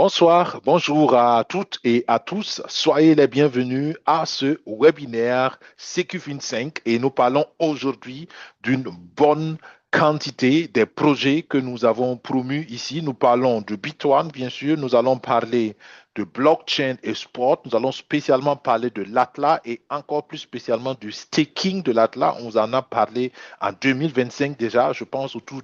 Bonsoir, bonjour à toutes et à tous. Soyez les bienvenus à ce webinaire CQFin5 et nous parlons aujourd'hui d'une bonne quantité des projets que nous avons promus ici. Nous parlons de Bitcoin, bien sûr. Nous allons parler de blockchain et sport. Nous allons spécialement parler de l'ATLA et encore plus spécialement du staking de l'ATLA. On vous en a parlé en 2025 déjà, je pense autour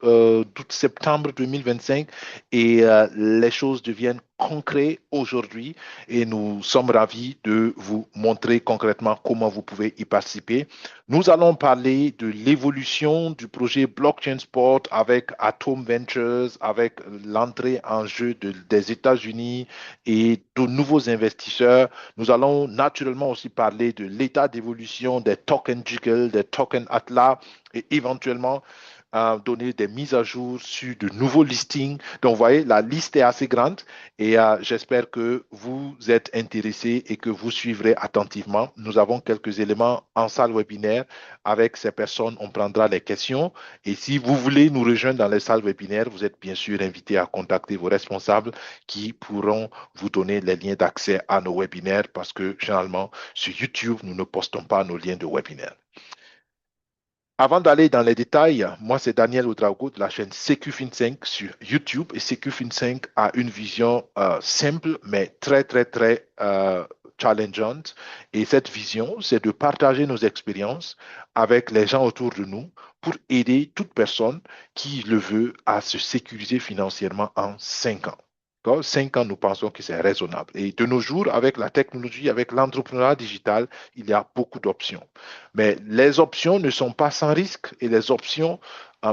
d'août-septembre 2025 et les choses deviennent concrètes aujourd'hui et nous sommes ravis de vous montrer concrètement comment vous pouvez y participer. Nous allons parler de l'évolution du projet Blockchain Sport avec Atom Ventures, avec l'entrée en jeu des États-Unis et de nouveaux investisseurs. Nous allons naturellement aussi parler de l'état d'évolution des tokens Jiggle, des tokens Atlas et éventuellement donner des mises à jour sur de nouveaux listings. Donc, vous voyez, la liste est assez grande et j'espère que vous êtes intéressés et que vous suivrez attentivement. Nous avons quelques éléments en salle webinaire. Avec ces personnes, on prendra les questions. Et si vous voulez nous rejoindre dans les salles webinaires, vous êtes bien sûr invités à contacter vos responsables qui pourront vous donner les liens d'accès à nos webinaires parce que généralement, sur YouTube, nous ne postons pas nos liens de webinaire. Avant d'aller dans les détails, moi c'est Daniel Oudraogo de la chaîne CQFin5 sur YouTube et CQFin5 a une vision simple mais très challengeante. Et cette vision, c'est de partager nos expériences avec les gens autour de nous pour aider toute personne qui le veut à se sécuriser financièrement en 5 ans. 5 ans, nous pensons que c'est raisonnable. Et de nos jours, avec la technologie, avec l'entrepreneuriat digital, il y a beaucoup d'options. Mais les options ne sont pas sans risque et les options,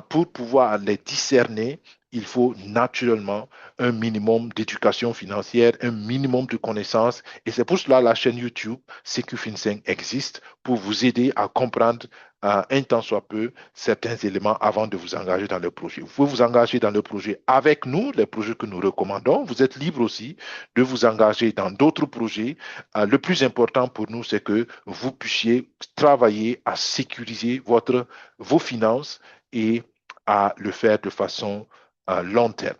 pour pouvoir les discerner, il faut naturellement un minimum d'éducation financière, un minimum de connaissances. Et c'est pour cela que la chaîne YouTube CQFin5 existe pour vous aider à comprendre un tant soit peu certains éléments avant de vous engager dans le projet. Vous pouvez vous engager dans le projet avec nous, les projets que nous recommandons. Vous êtes libre aussi de vous engager dans d'autres projets. Le plus important pour nous, c'est que vous puissiez travailler à sécuriser vos finances et à le faire de façon long terme.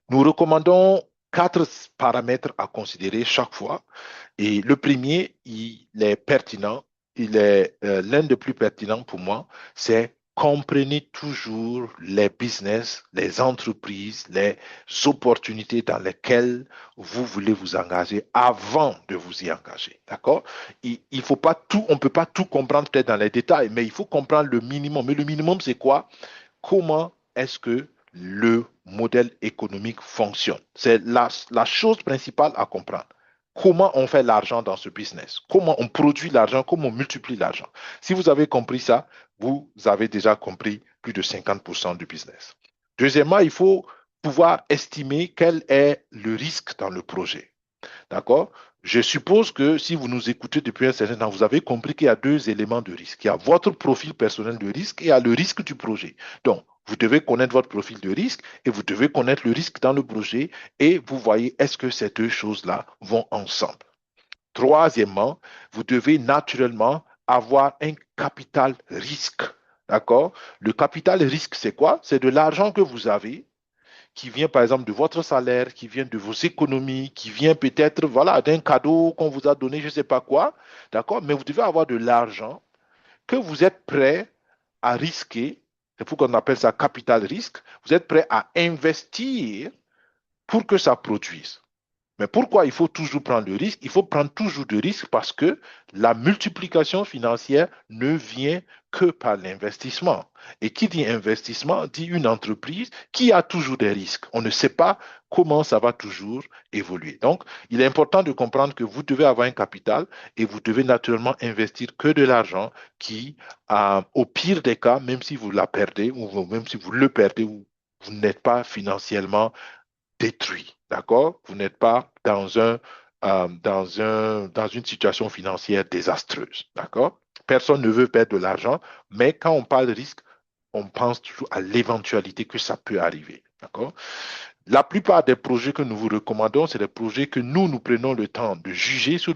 Nous recommandons 4 paramètres à considérer chaque fois. Et le premier, il est pertinent, il est l'un des plus pertinents pour moi, c'est comprenez toujours les business, les entreprises, les opportunités dans lesquelles vous voulez vous engager avant de vous y engager. D'accord? Il faut pas tout, on ne peut pas tout comprendre peut-être dans les détails, mais il faut comprendre le minimum. Mais le minimum, c'est quoi? Comment est-ce que le modèle économique fonctionne? C'est la chose principale à comprendre. Comment on fait l'argent dans ce business? Comment on produit l'argent? Comment on multiplie l'argent? Si vous avez compris ça, vous avez déjà compris plus de 50% du business. Deuxièmement, il faut pouvoir estimer quel est le risque dans le projet. D'accord? Je suppose que si vous nous écoutez depuis un certain temps, vous avez compris qu'il y a 2 éléments de risque. Il y a votre profil personnel de risque et il y a le risque du projet. Donc, vous devez connaître votre profil de risque et vous devez connaître le risque dans le projet et vous voyez est-ce que ces 2 choses-là vont ensemble. Troisièmement, vous devez naturellement avoir un capital risque. D'accord? Le capital risque, c'est quoi? C'est de l'argent que vous avez qui vient par exemple de votre salaire, qui vient de vos économies, qui vient peut-être voilà, d'un cadeau qu'on vous a donné, je ne sais pas quoi, d'accord? Mais vous devez avoir de l'argent que vous êtes prêt à risquer, c'est pour qu'on appelle ça capital risque, vous êtes prêt à investir pour que ça produise. Mais pourquoi il faut toujours prendre le risque? Il faut prendre toujours de risques parce que la multiplication financière ne vient que par l'investissement. Et qui dit investissement dit une entreprise qui a toujours des risques. On ne sait pas comment ça va toujours évoluer. Donc, il est important de comprendre que vous devez avoir un capital et vous devez naturellement investir que de l'argent qui, au pire des cas, même si vous la perdez ou même si vous le perdez, vous n'êtes pas financièrement détruit, d'accord? Vous n'êtes pas dans une situation financière désastreuse, d'accord? Personne ne veut perdre de l'argent, mais quand on parle de risque, on pense toujours à l'éventualité que ça peut arriver, d'accord? La plupart des projets que nous vous recommandons, c'est des projets que nous prenons le temps de juger sous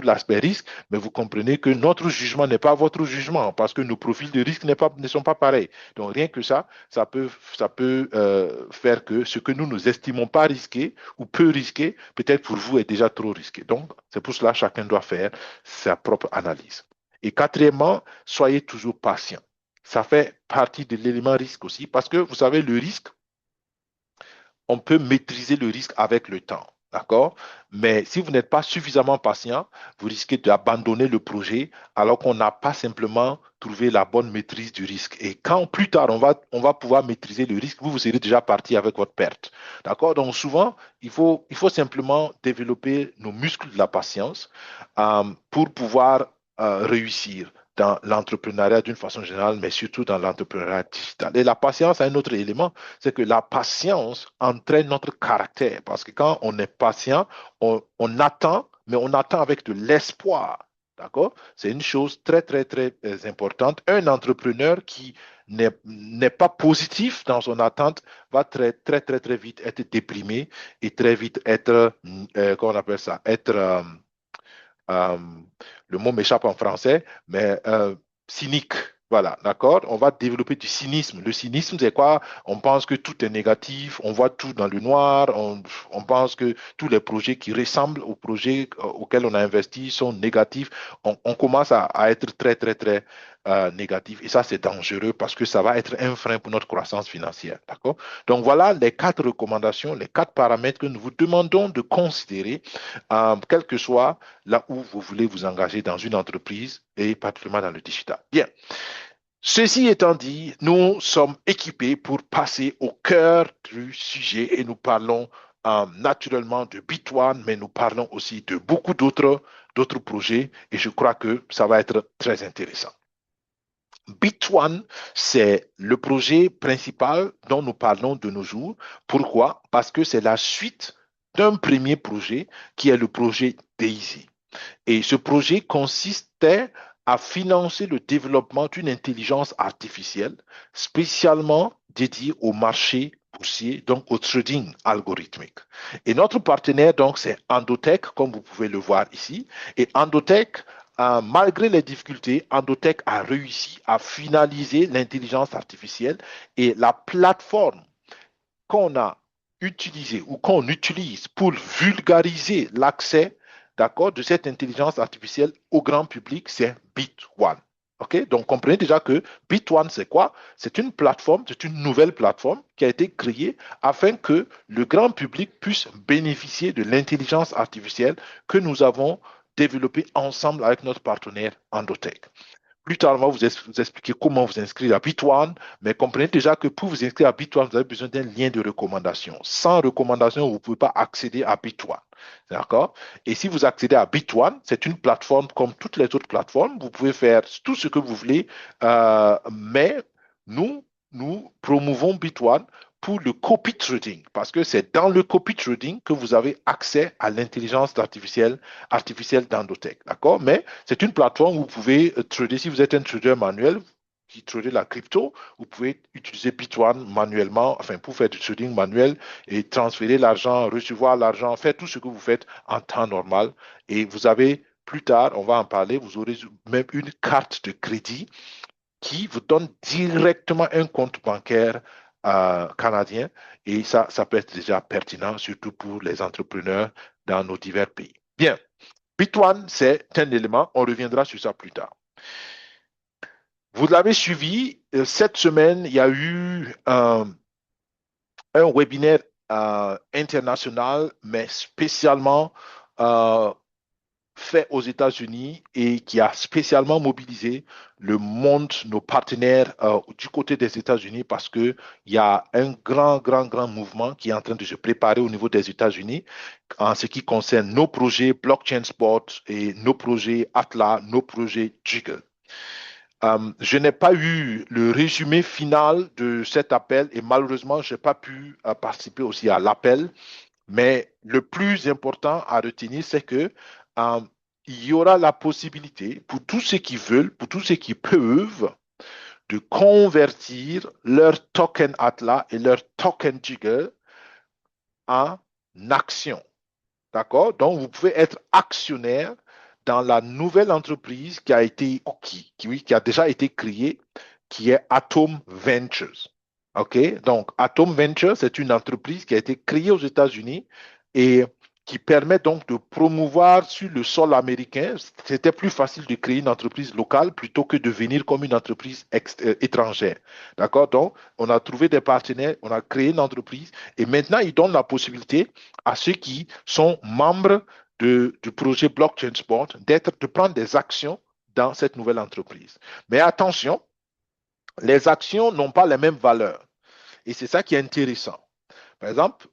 l'aspect risque, mais vous comprenez que notre jugement n'est pas votre jugement parce que nos profils de risque ne sont pas pareils. Donc, rien que ça peut faire que ce que nous estimons pas risqué ou peu risqué, peut-être pour vous est déjà trop risqué. Donc, c'est pour cela que chacun doit faire sa propre analyse. Et quatrièmement, soyez toujours patient. Ça fait partie de l'élément risque aussi parce que vous savez, le risque, on peut maîtriser le risque avec le temps. D'accord? Mais si vous n'êtes pas suffisamment patient, vous risquez d'abandonner le projet alors qu'on n'a pas simplement trouvé la bonne maîtrise du risque. Et quand plus tard on va pouvoir maîtriser le risque, vous serez déjà parti avec votre perte. D'accord? Donc souvent, il faut simplement développer nos muscles de la patience pour pouvoir réussir dans l'entrepreneuriat d'une façon générale, mais surtout dans l'entrepreneuriat digital. Et la patience a un autre élément, c'est que la patience entraîne notre caractère. Parce que quand on est patient, on attend, mais on attend avec de l'espoir. D'accord? C'est une chose très, très, très importante. Un entrepreneur qui n'est pas positif dans son attente va très, très, très, très vite être déprimé et très vite être, comment on appelle ça, être, euh, le mot m'échappe en français, mais cynique. Voilà, d'accord? On va développer du cynisme. Le cynisme, c'est quoi? On pense que tout est négatif, on voit tout dans le noir, on pense que tous les projets qui ressemblent aux projets auxquels on a investi sont négatifs. On commence à être très, très, très négatif. Et ça, c'est dangereux parce que ça va être un frein pour notre croissance financière. D'accord? Donc, voilà les 4 recommandations, les 4 paramètres que nous vous demandons de considérer, quel que soit là où vous voulez vous engager dans une entreprise et particulièrement dans le digital. Bien. Ceci étant dit, nous sommes équipés pour passer au cœur du sujet et nous parlons naturellement de Bitone, mais nous parlons aussi de beaucoup d'autres projets et je crois que ça va être très intéressant. Bitone, c'est le projet principal dont nous parlons de nos jours. Pourquoi? Parce que c'est la suite d'un premier projet qui est le projet Daisy. Et ce projet consistait à financer le développement d'une intelligence artificielle spécialement dédiée au marché boursier, donc au trading algorithmique. Et notre partenaire, donc, c'est Endotech, comme vous pouvez le voir ici. Et Endotech, malgré les difficultés, Endotech a réussi à finaliser l'intelligence artificielle et la plateforme qu'on a utilisée ou qu'on utilise pour vulgariser l'accès, d'accord, de cette intelligence artificielle au grand public, c'est Bitone. OK? Donc, comprenez déjà que Bitone, c'est quoi? C'est une plateforme, c'est une nouvelle plateforme qui a été créée afin que le grand public puisse bénéficier de l'intelligence artificielle que nous avons développée ensemble avec notre partenaire Endotech. Plus tard, on va vous expliquer comment vous inscrire à Bitone, mais comprenez déjà que pour vous inscrire à Bitone, vous avez besoin d'un lien de recommandation. Sans recommandation, vous ne pouvez pas accéder à Bitone. D'accord? Et si vous accédez à Bitone, c'est une plateforme comme toutes les autres plateformes. Vous pouvez faire tout ce que vous voulez, mais nous promouvons Bitone pour le copy trading, parce que c'est dans le copy trading que vous avez accès à l'intelligence artificielle d'Endotech. D'accord? Mais c'est une plateforme où vous pouvez trader. Si vous êtes un trader manuel qui trade la crypto, vous pouvez utiliser Bitone manuellement, enfin pour faire du trading manuel et transférer l'argent, recevoir l'argent, faire tout ce que vous faites en temps normal. Et vous avez plus tard, on va en parler, vous aurez même une carte de crédit qui vous donne directement un compte bancaire canadien. Et ça peut être déjà pertinent, surtout pour les entrepreneurs dans nos divers pays. Bien. Bitone, c'est un élément, on reviendra sur ça plus tard. Vous l'avez suivi, cette semaine, il y a eu un webinaire international, mais spécialement euh, fait aux États-Unis et qui a spécialement mobilisé le monde, nos partenaires du côté des États-Unis parce qu'il y a un grand, grand, grand mouvement qui est en train de se préparer au niveau des États-Unis en ce qui concerne nos projets Blockchain Sport et nos projets Atlas, nos projets Jiggle. Je n'ai pas eu le résumé final de cet appel et malheureusement, je n'ai pas pu participer aussi à l'appel. Mais le plus important à retenir, c'est que euh, il y aura la possibilité pour tous ceux qui veulent, pour tous ceux qui peuvent, de convertir leur token Atlas et leur token Jigger en actions. D'accord? Donc, vous pouvez être actionnaire dans la nouvelle entreprise qui a été, qui a déjà été créée, qui est Atom Ventures. OK? Donc, Atom Ventures, c'est une entreprise qui a été créée aux États-Unis et qui permet donc de promouvoir sur le sol américain. C'était plus facile de créer une entreprise locale plutôt que de venir comme une entreprise étrangère. D'accord? Donc, on a trouvé des partenaires, on a créé une entreprise et maintenant, ils donnent la possibilité à ceux qui sont membres du projet Blockchain Sport de prendre des actions dans cette nouvelle entreprise. Mais attention, les actions n'ont pas les mêmes valeurs. Et c'est ça qui est intéressant. Par exemple,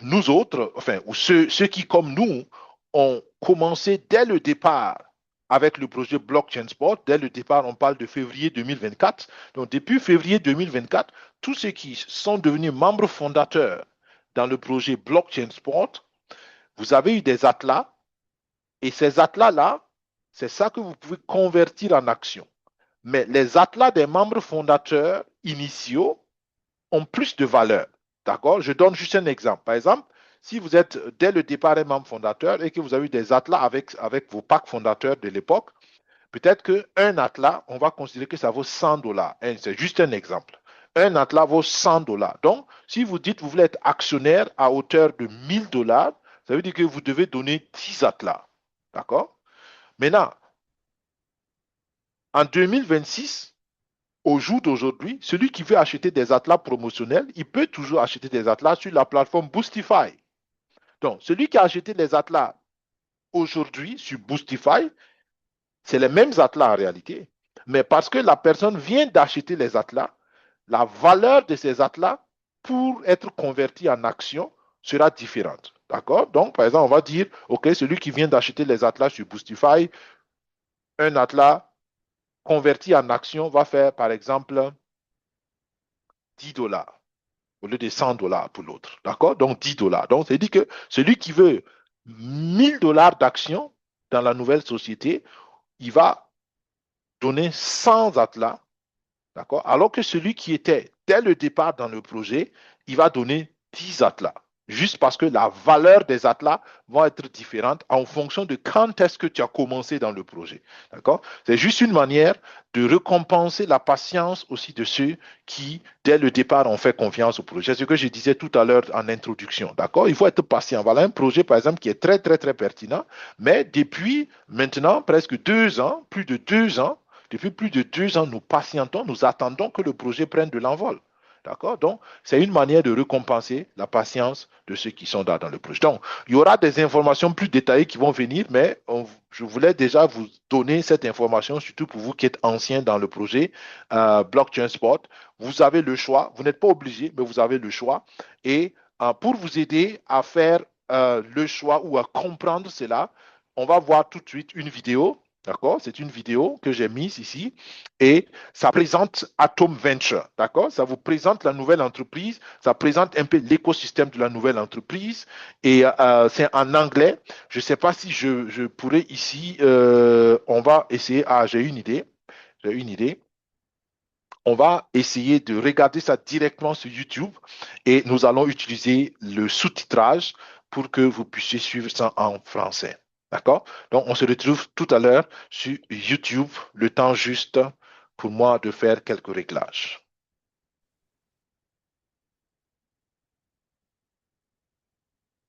nous autres, enfin, ou ceux qui, comme nous, ont commencé dès le départ avec le projet Blockchain Sport. Dès le départ, on parle de février 2024. Donc, depuis février 2024, tous ceux qui sont devenus membres fondateurs dans le projet Blockchain Sport, vous avez eu des atlas. Et ces atlas-là, c'est ça que vous pouvez convertir en action. Mais les atlas des membres fondateurs initiaux ont plus de valeur. D'accord? Je donne juste un exemple. Par exemple, si vous êtes dès le départ un membre fondateur et que vous avez eu des atlas avec vos packs fondateurs de l'époque, peut-être qu'un atlas, on va considérer que ça vaut $100. C'est juste un exemple. Un atlas vaut $100. Donc, si vous dites que vous voulez être actionnaire à hauteur de $1000, ça veut dire que vous devez donner 10 atlas. D'accord? Maintenant, en 2026, au jour d'aujourd'hui, celui qui veut acheter des atlas promotionnels, il peut toujours acheter des atlas sur la plateforme Boostify. Donc, celui qui a acheté les atlas aujourd'hui sur Boostify, c'est les mêmes atlas en réalité. Mais parce que la personne vient d'acheter les atlas, la valeur de ces atlas pour être converti en action sera différente. D'accord? Donc, par exemple, on va dire, OK, celui qui vient d'acheter les atlas sur Boostify, un atlas converti en action va faire, par exemple, $10 au lieu de $100 pour l'autre. D'accord? Donc, $10. Donc, c'est dit que celui qui veut $1000 d'action dans la nouvelle société, il va donner 100 atlas. D'accord? Alors que celui qui était dès le départ dans le projet, il va donner 10 atlas. Juste parce que la valeur des atlas va être différente en fonction de quand est-ce que tu as commencé dans le projet. D'accord? C'est juste une manière de récompenser la patience aussi de ceux qui, dès le départ, ont fait confiance au projet. C'est ce que je disais tout à l'heure en introduction. D'accord? Il faut être patient. Voilà un projet, par exemple, qui est très, très, très pertinent. Mais depuis maintenant presque 2 ans, plus de 2 ans, depuis plus de 2 ans, nous patientons, nous attendons que le projet prenne de l'envol. D'accord? Donc, c'est une manière de récompenser la patience de ceux qui sont dans le projet. Donc, il y aura des informations plus détaillées qui vont venir, mais je voulais déjà vous donner cette information, surtout pour vous qui êtes anciens dans le projet Blockchain Sport. Vous avez le choix, vous n'êtes pas obligé, mais vous avez le choix. Et pour vous aider à faire le choix ou à comprendre cela, on va voir tout de suite une vidéo. D'accord? C'est une vidéo que j'ai mise ici et ça présente Atom Venture. D'accord? Ça vous présente la nouvelle entreprise, ça présente un peu l'écosystème de la nouvelle entreprise et c'est en anglais. Je ne sais pas si je pourrais ici, on va essayer. Ah, j'ai une idée. J'ai une idée. On va essayer de regarder ça directement sur YouTube et nous allons utiliser le sous-titrage pour que vous puissiez suivre ça en français. D'accord? Donc, on se retrouve tout à l'heure sur YouTube, le temps juste pour moi de faire quelques réglages.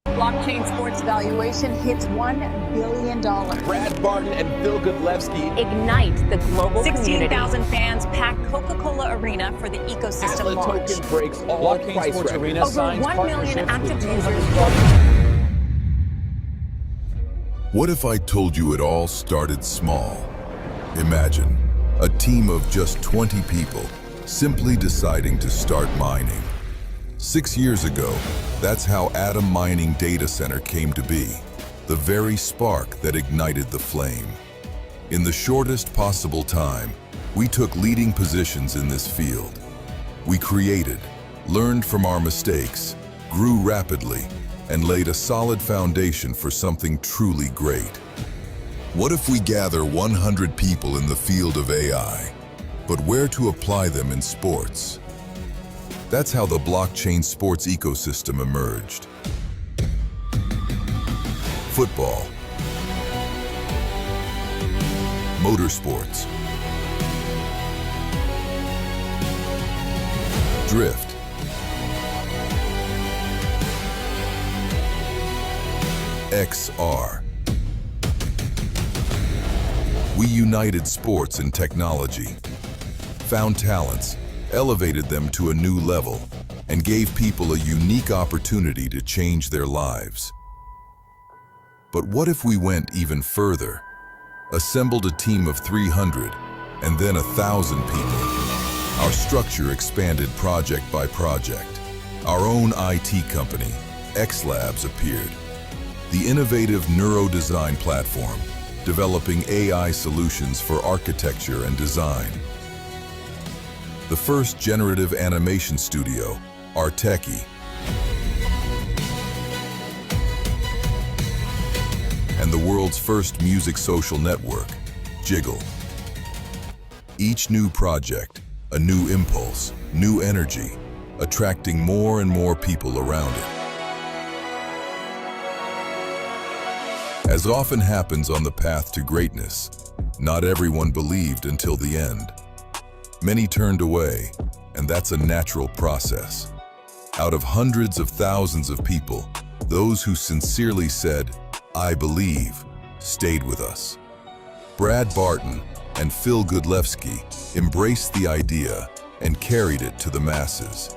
Blockchain Sports valuation hits $1 billion. Brad Barton and Phil Godlewski ignite the global 16,000 fans pack Coca-Cola Arena for the ecosystem Atlas launch. token breaks all Blockchain price Sports records. Arena Over signs 1 million partnerships active with users. What if I told you it all started small? Imagine a team of just 20 people simply deciding to start mining. 6 years ago, that's how Atom Mining Data Center came to be, the very spark that ignited the flame. In the shortest possible time, we took leading positions in this field. We created, learned from our mistakes, grew rapidly, and laid a solid foundation for something truly great. What if we gather 100 people in the field of AI, but where to apply them in sports? That's how the blockchain sports ecosystem emerged. Football, motorsports, drift, XR. We united sports and technology, found talents, elevated them to a new level, and gave people a unique opportunity to change their lives. But what if we went even further? Assembled a team of 300 and then 1,000 people. Our structure expanded project by project. Our own IT company, X Labs, appeared. The innovative neurodesign platform, developing AI solutions for architecture and design. The first generative animation studio, Arteki. And the world's first music social network, Jiggle. Each new project, a new impulse, new energy, attracting more and more people around it. As often happens on the path to greatness, not everyone believed until the end. Many turned away, and that's a natural process. Out of hundreds of thousands of people, those who sincerely said, "I believe," stayed with us. Brad Barton and Phil Godlewski embraced the idea and carried it to the masses.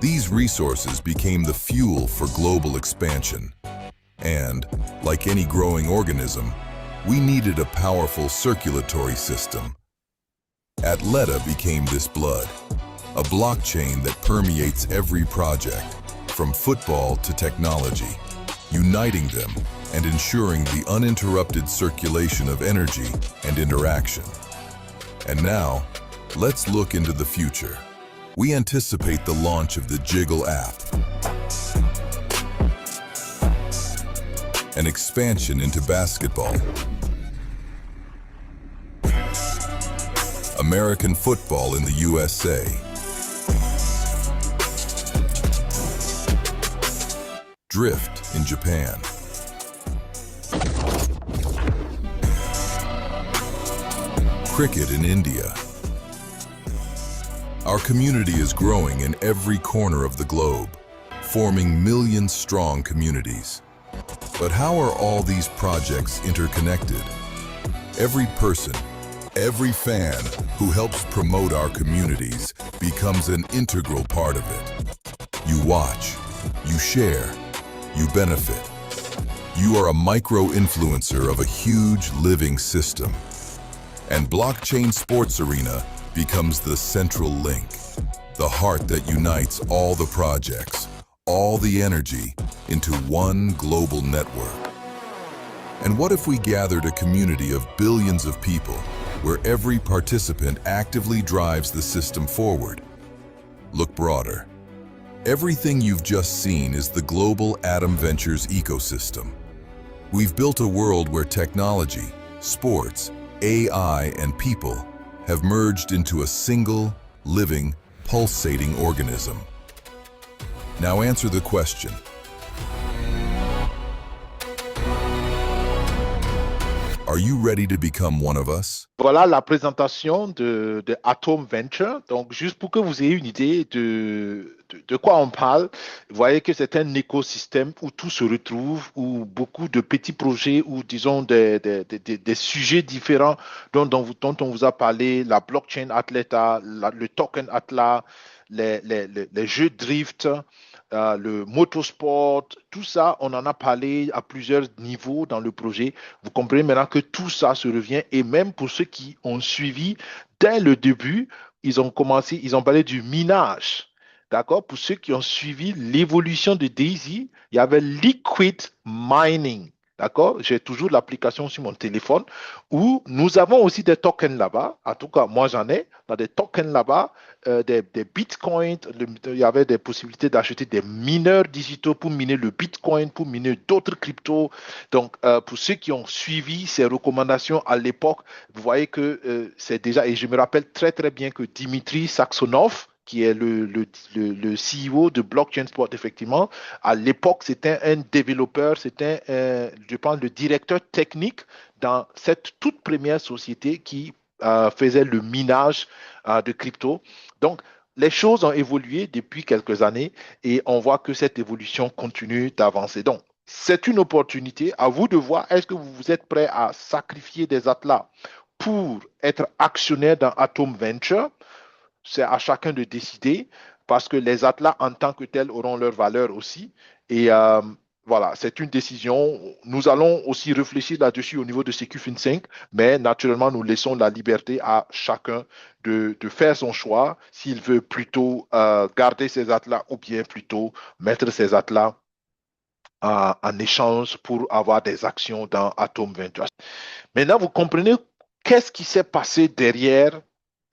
These resources became the fuel for global expansion. And, like any growing organism, we needed a powerful circulatory system. Atleta became this blood, a blockchain that permeates every project, from football to technology, uniting them and ensuring the uninterrupted circulation of energy and interaction. And now, let's look into the future. We anticipate the launch of the Jiggle app, an expansion into basketball, American football in the USA, drift in Japan, cricket in India. Our community is growing in every corner of the globe, forming million-strong communities. But how are all these projects interconnected? Every person, every fan who helps promote our communities becomes an integral part of it. You watch, you share, you benefit. You are a micro-influencer of a huge living system. And Blockchain Sports Arena becomes the central link, the heart that unites all the projects, all the energy into one global network. And what if we gathered a community of billions of people where every participant actively drives the system forward? Look broader. Everything you've just seen is the global Atom Ventures ecosystem. We've built a world where technology, sports, AI, and people have merged into a single, living, pulsating organism. Now answer the question. Are you ready to become one of us? Voilà la présentation de Atom Venture. Donc, juste pour que vous ayez une idée de quoi on parle, vous voyez que c'est un écosystème où tout se retrouve, où beaucoup de petits projets, ou disons des sujets différents dont on vous a parlé, la blockchain Atleta, le token Atla, les jeux drift, le motorsport, tout ça, on en a parlé à plusieurs niveaux dans le projet. Vous comprenez maintenant que tout ça se revient, et même pour ceux qui ont suivi dès le début, ils ont parlé du minage. D'accord? Pour ceux qui ont suivi l'évolution de Daisy, il y avait liquid mining. D'accord? J'ai toujours l'application sur mon téléphone où nous avons aussi des tokens là-bas. En tout cas, moi j'en ai. Dans des tokens là-bas, des bitcoins. Il y avait des possibilités d'acheter des mineurs digitaux pour miner le bitcoin, pour miner d'autres cryptos. Donc, pour ceux qui ont suivi ces recommandations à l'époque, vous voyez que c'est déjà, et je me rappelle très très bien que Dimitri Saxonov, qui est le CEO de Blockchain Sport, effectivement. À l'époque, c'était un développeur, c'était, je pense, le directeur technique dans cette toute première société qui faisait le minage de crypto. Donc, les choses ont évolué depuis quelques années et on voit que cette évolution continue d'avancer. Donc, c'est une opportunité. À vous de voir, est-ce que vous êtes prêt à sacrifier des atlas pour être actionnaire dans Atom Venture? C'est à chacun de décider parce que les atlas en tant que tels auront leur valeur aussi. Et voilà, c'est une décision. Nous allons aussi réfléchir là-dessus au niveau de CQFin5, mais naturellement, nous laissons la liberté à chacun de faire son choix s'il veut plutôt garder ses atlas ou bien plutôt mettre ses atlas en échange pour avoir des actions dans Atom Venture. Maintenant, vous comprenez qu'est-ce qui s'est passé derrière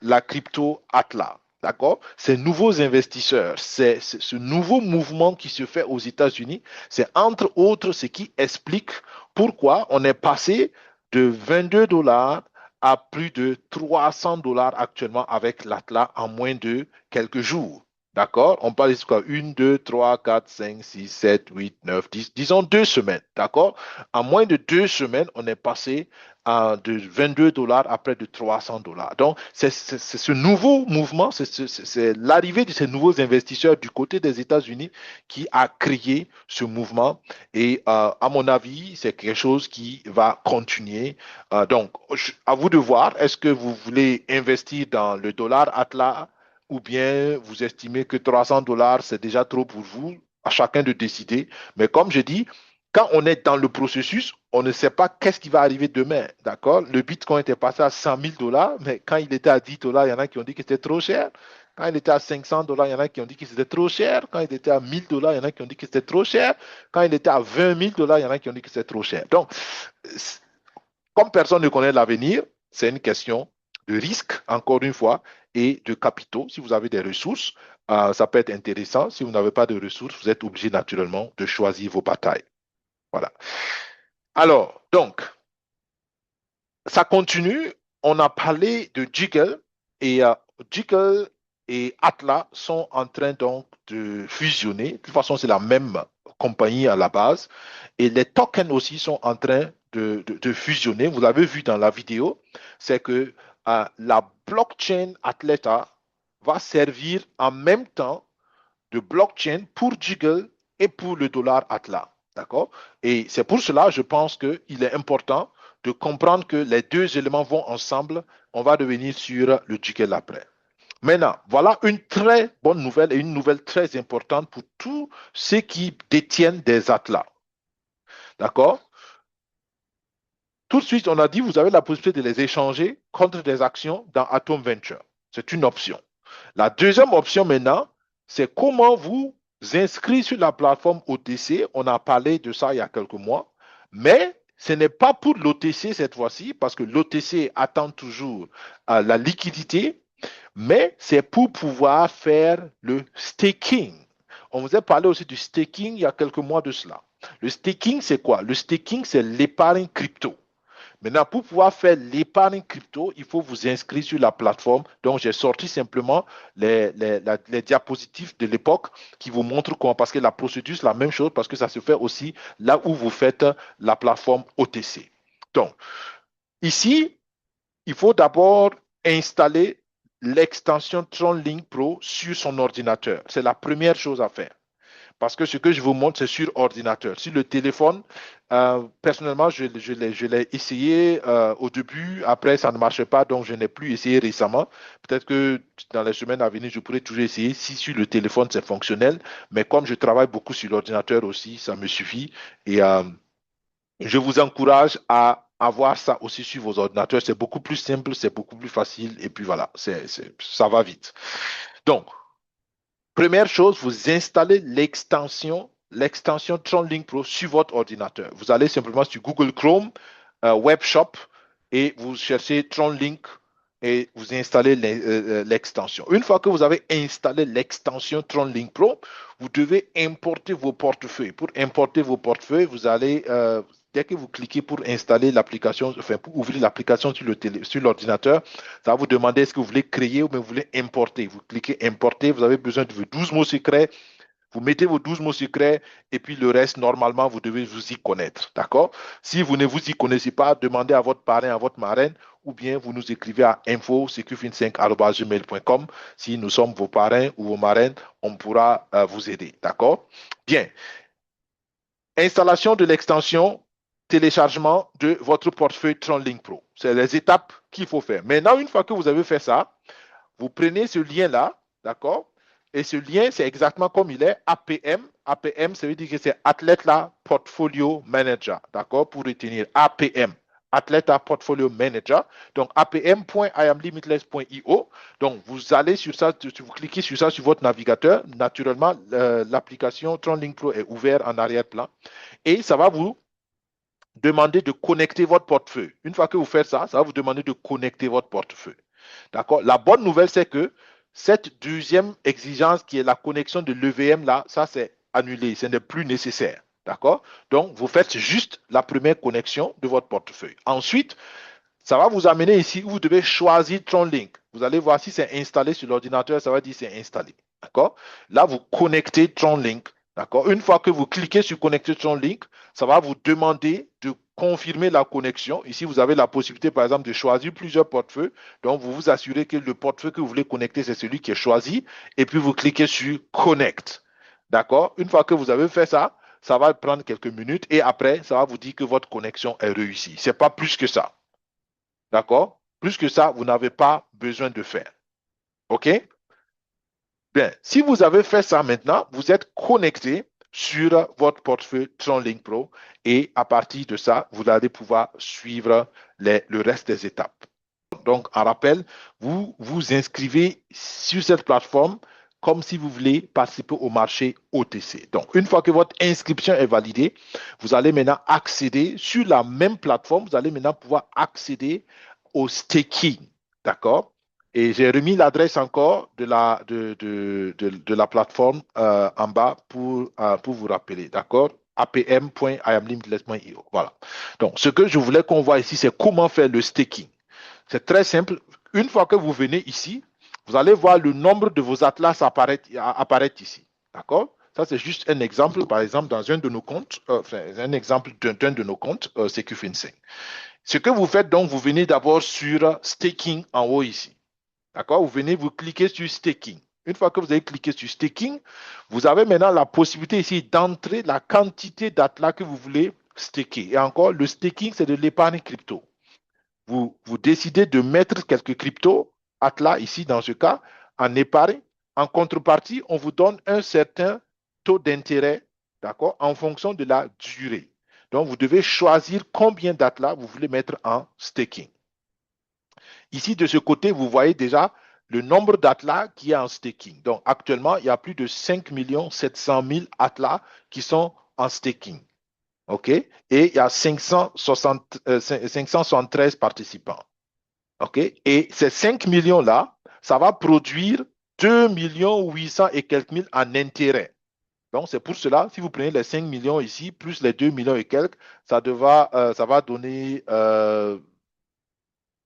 la crypto Atlas. D'accord? Ces nouveaux investisseurs, c'est ce nouveau mouvement qui se fait aux États-Unis, c'est entre autres ce qui explique pourquoi on est passé de 22 dollars à plus de 300 dollars actuellement avec l'Atlas en moins de quelques jours. D'accord? On parle de quoi? 1, 2, 3, 4, 5, 6, 7, 8, 9, 10, disons 2 semaines. D'accord? En moins de 2 semaines, on est passé de 22 dollars à près de 300 dollars. Donc, c'est ce nouveau mouvement, c'est l'arrivée de ces nouveaux investisseurs du côté des États-Unis qui a créé ce mouvement. Et à mon avis, c'est quelque chose qui va continuer. Donc, à vous de voir, est-ce que vous voulez investir dans le dollar Atlas ou bien vous estimez que 300 dollars, c'est déjà trop pour vous? À chacun de décider. Mais comme je dis, quand on est dans le processus, on ne sait pas qu'est-ce qui va arriver demain, d'accord? Le Bitcoin était passé à 100 000 dollars, mais quand il était à 10 dollars, il y en a qui ont dit que c'était trop cher. Quand il était à 500 dollars, il y en a qui ont dit que c'était trop cher. Quand il était à 1000 dollars, il y en a qui ont dit que c'était trop cher. Quand il était à 20 000 dollars, il y en a qui ont dit que c'était trop cher. Donc, comme personne ne connaît l'avenir, c'est une question de risque, encore une fois, et de capitaux. Si vous avez des ressources, ça peut être intéressant. Si vous n'avez pas de ressources, vous êtes obligé naturellement de choisir vos batailles. Voilà. Alors, donc, ça continue. On a parlé de Jiggle et Jiggle et Atlas sont en train donc de fusionner. De toute façon, c'est la même compagnie à la base. Et les tokens aussi sont en train de fusionner. Vous l'avez vu dans la vidéo, c'est que la blockchain Atleta va servir en même temps de blockchain pour Jiggle et pour le dollar Atlas. D'accord? Et c'est pour cela, je pense qu'il est important de comprendre que les deux éléments vont ensemble. On va revenir sur le Jiggle après. Maintenant, voilà une très bonne nouvelle et une nouvelle très importante pour tous ceux qui détiennent des Atlas. D'accord? Tout de suite, on a dit, vous avez la possibilité de les échanger contre des actions dans Atom Venture. C'est une option. La deuxième option maintenant, c'est comment vous inscrire sur la plateforme OTC. On a parlé de ça il y a quelques mois, mais ce n'est pas pour l'OTC cette fois-ci, parce que l'OTC attend toujours la liquidité, mais c'est pour pouvoir faire le staking. On vous a parlé aussi du staking il y a quelques mois de cela. Le staking, c'est quoi? Le staking, c'est l'épargne crypto. Maintenant, pour pouvoir faire l'épargne crypto, il faut vous inscrire sur la plateforme. Donc, j'ai sorti simplement les diapositives de l'époque qui vous montrent comment, parce que la procédure, c'est la même chose, parce que ça se fait aussi là où vous faites la plateforme OTC. Donc, ici, il faut d'abord installer l'extension TronLink Pro sur son ordinateur. C'est la première chose à faire. Parce que ce que je vous montre, c'est sur ordinateur. Sur le téléphone, personnellement, je l'ai essayé au début. Après, ça ne marchait pas, donc je n'ai plus essayé récemment. Peut-être que dans les semaines à venir, je pourrais toujours essayer si sur le téléphone, c'est fonctionnel. Mais comme je travaille beaucoup sur l'ordinateur aussi, ça me suffit. Et je vous encourage à avoir ça aussi sur vos ordinateurs. C'est beaucoup plus simple, c'est beaucoup plus facile. Et puis voilà, ça va vite. Donc, première chose, vous installez l'extension TronLink Pro sur votre ordinateur. Vous allez simplement sur Google Chrome, Web Shop, et vous cherchez TronLink et vous installez l'extension. Une fois que vous avez installé l'extension TronLink Pro, vous devez importer vos portefeuilles. Pour importer vos portefeuilles, vous allez dès que vous cliquez pour installer l'application, enfin pour ouvrir l'application sur l'ordinateur, ça va vous demander est-ce que vous voulez créer ou bien vous voulez importer. Vous cliquez importer, vous avez besoin de vos 12 mots secrets. Vous mettez vos 12 mots secrets et puis le reste, normalement, vous devez vous y connaître. D'accord? Si vous ne vous y connaissez pas, demandez à votre parrain, à votre marraine, ou bien vous nous écrivez à info-secufin5@gmail.com. Si nous sommes vos parrains ou vos marraines, on pourra vous aider. D'accord? Bien. Installation de l'extension, téléchargement de votre portefeuille TronLink Pro. C'est les étapes qu'il faut faire. Maintenant, une fois que vous avez fait ça, vous prenez ce lien-là, d'accord? Et ce lien, c'est exactement comme il est, APM. APM, ça veut dire que c'est Athleta Portfolio Manager, d'accord? Pour retenir APM, Athleta Portfolio Manager. Donc, apm.iamlimitless.io. Donc, vous allez sur ça, vous cliquez sur ça sur votre navigateur. Naturellement, l'application TronLink Pro est ouverte en arrière-plan. Et ça va vous demander de connecter votre portefeuille. Une fois que vous faites ça, ça va vous demander de connecter votre portefeuille. D'accord? La bonne nouvelle, c'est que cette deuxième exigence qui est la connexion de l'EVM, là, ça c'est annulé, ce n'est plus nécessaire. D'accord? Donc, vous faites juste la première connexion de votre portefeuille. Ensuite, ça va vous amener ici où vous devez choisir TronLink. Vous allez voir si c'est installé sur l'ordinateur, ça va dire c'est installé. D'accord? Là, vous connectez TronLink. D'accord? Une fois que vous cliquez sur connecter TronLink, ça va vous demander de confirmer la connexion. Ici, vous avez la possibilité, par exemple, de choisir plusieurs portefeuilles. Donc, vous vous assurez que le portefeuille que vous voulez connecter, c'est celui qui est choisi. Et puis, vous cliquez sur Connect. D'accord? Une fois que vous avez fait ça, ça va prendre quelques minutes. Et après, ça va vous dire que votre connexion est réussie. Ce n'est pas plus que ça. D'accord? Plus que ça, vous n'avez pas besoin de faire. OK? Bien, si vous avez fait ça maintenant, vous êtes connecté sur votre portefeuille TronLink Pro et à partir de ça, vous allez pouvoir suivre le reste des étapes. Donc, en rappel, vous vous inscrivez sur cette plateforme comme si vous voulez participer au marché OTC. Donc, une fois que votre inscription est validée, vous allez maintenant accéder sur la même plateforme, vous allez maintenant pouvoir accéder au staking. D'accord? Et j'ai remis l'adresse encore de la plateforme en bas pour vous rappeler. D'accord? apm.iamlimitless.io. Voilà. Donc, ce que je voulais qu'on voit ici, c'est comment faire le staking. C'est très simple. Une fois que vous venez ici, vous allez voir le nombre de vos atlas apparaître ici. D'accord? Ça, c'est juste un exemple, par exemple, dans un de nos comptes, un exemple d'un de nos comptes, SecuFin5. Ce que vous faites, donc, vous venez d'abord sur staking en haut ici. D'accord? Vous venez, vous cliquez sur staking. Une fois que vous avez cliqué sur staking, vous avez maintenant la possibilité ici d'entrer la quantité d'atlas que vous voulez staker. Et encore, le staking, c'est de l'épargne crypto. Vous décidez de mettre quelques cryptos, Atlas ici dans ce cas, en épargne. En contrepartie, on vous donne un certain taux d'intérêt, d'accord, en fonction de la durée. Donc, vous devez choisir combien d'Atlas vous voulez mettre en staking. Ici, de ce côté, vous voyez déjà le nombre d'Atlas qui est en staking. Donc, actuellement, il y a plus de 5 700 000 Atlas qui sont en staking. OK? Et il y a 573 participants. OK? Et ces 5 millions-là, ça va produire 2 800 et quelques mille en intérêt. Donc, c'est pour cela, si vous prenez les 5 millions ici, plus les 2 millions et quelques, ça va donner...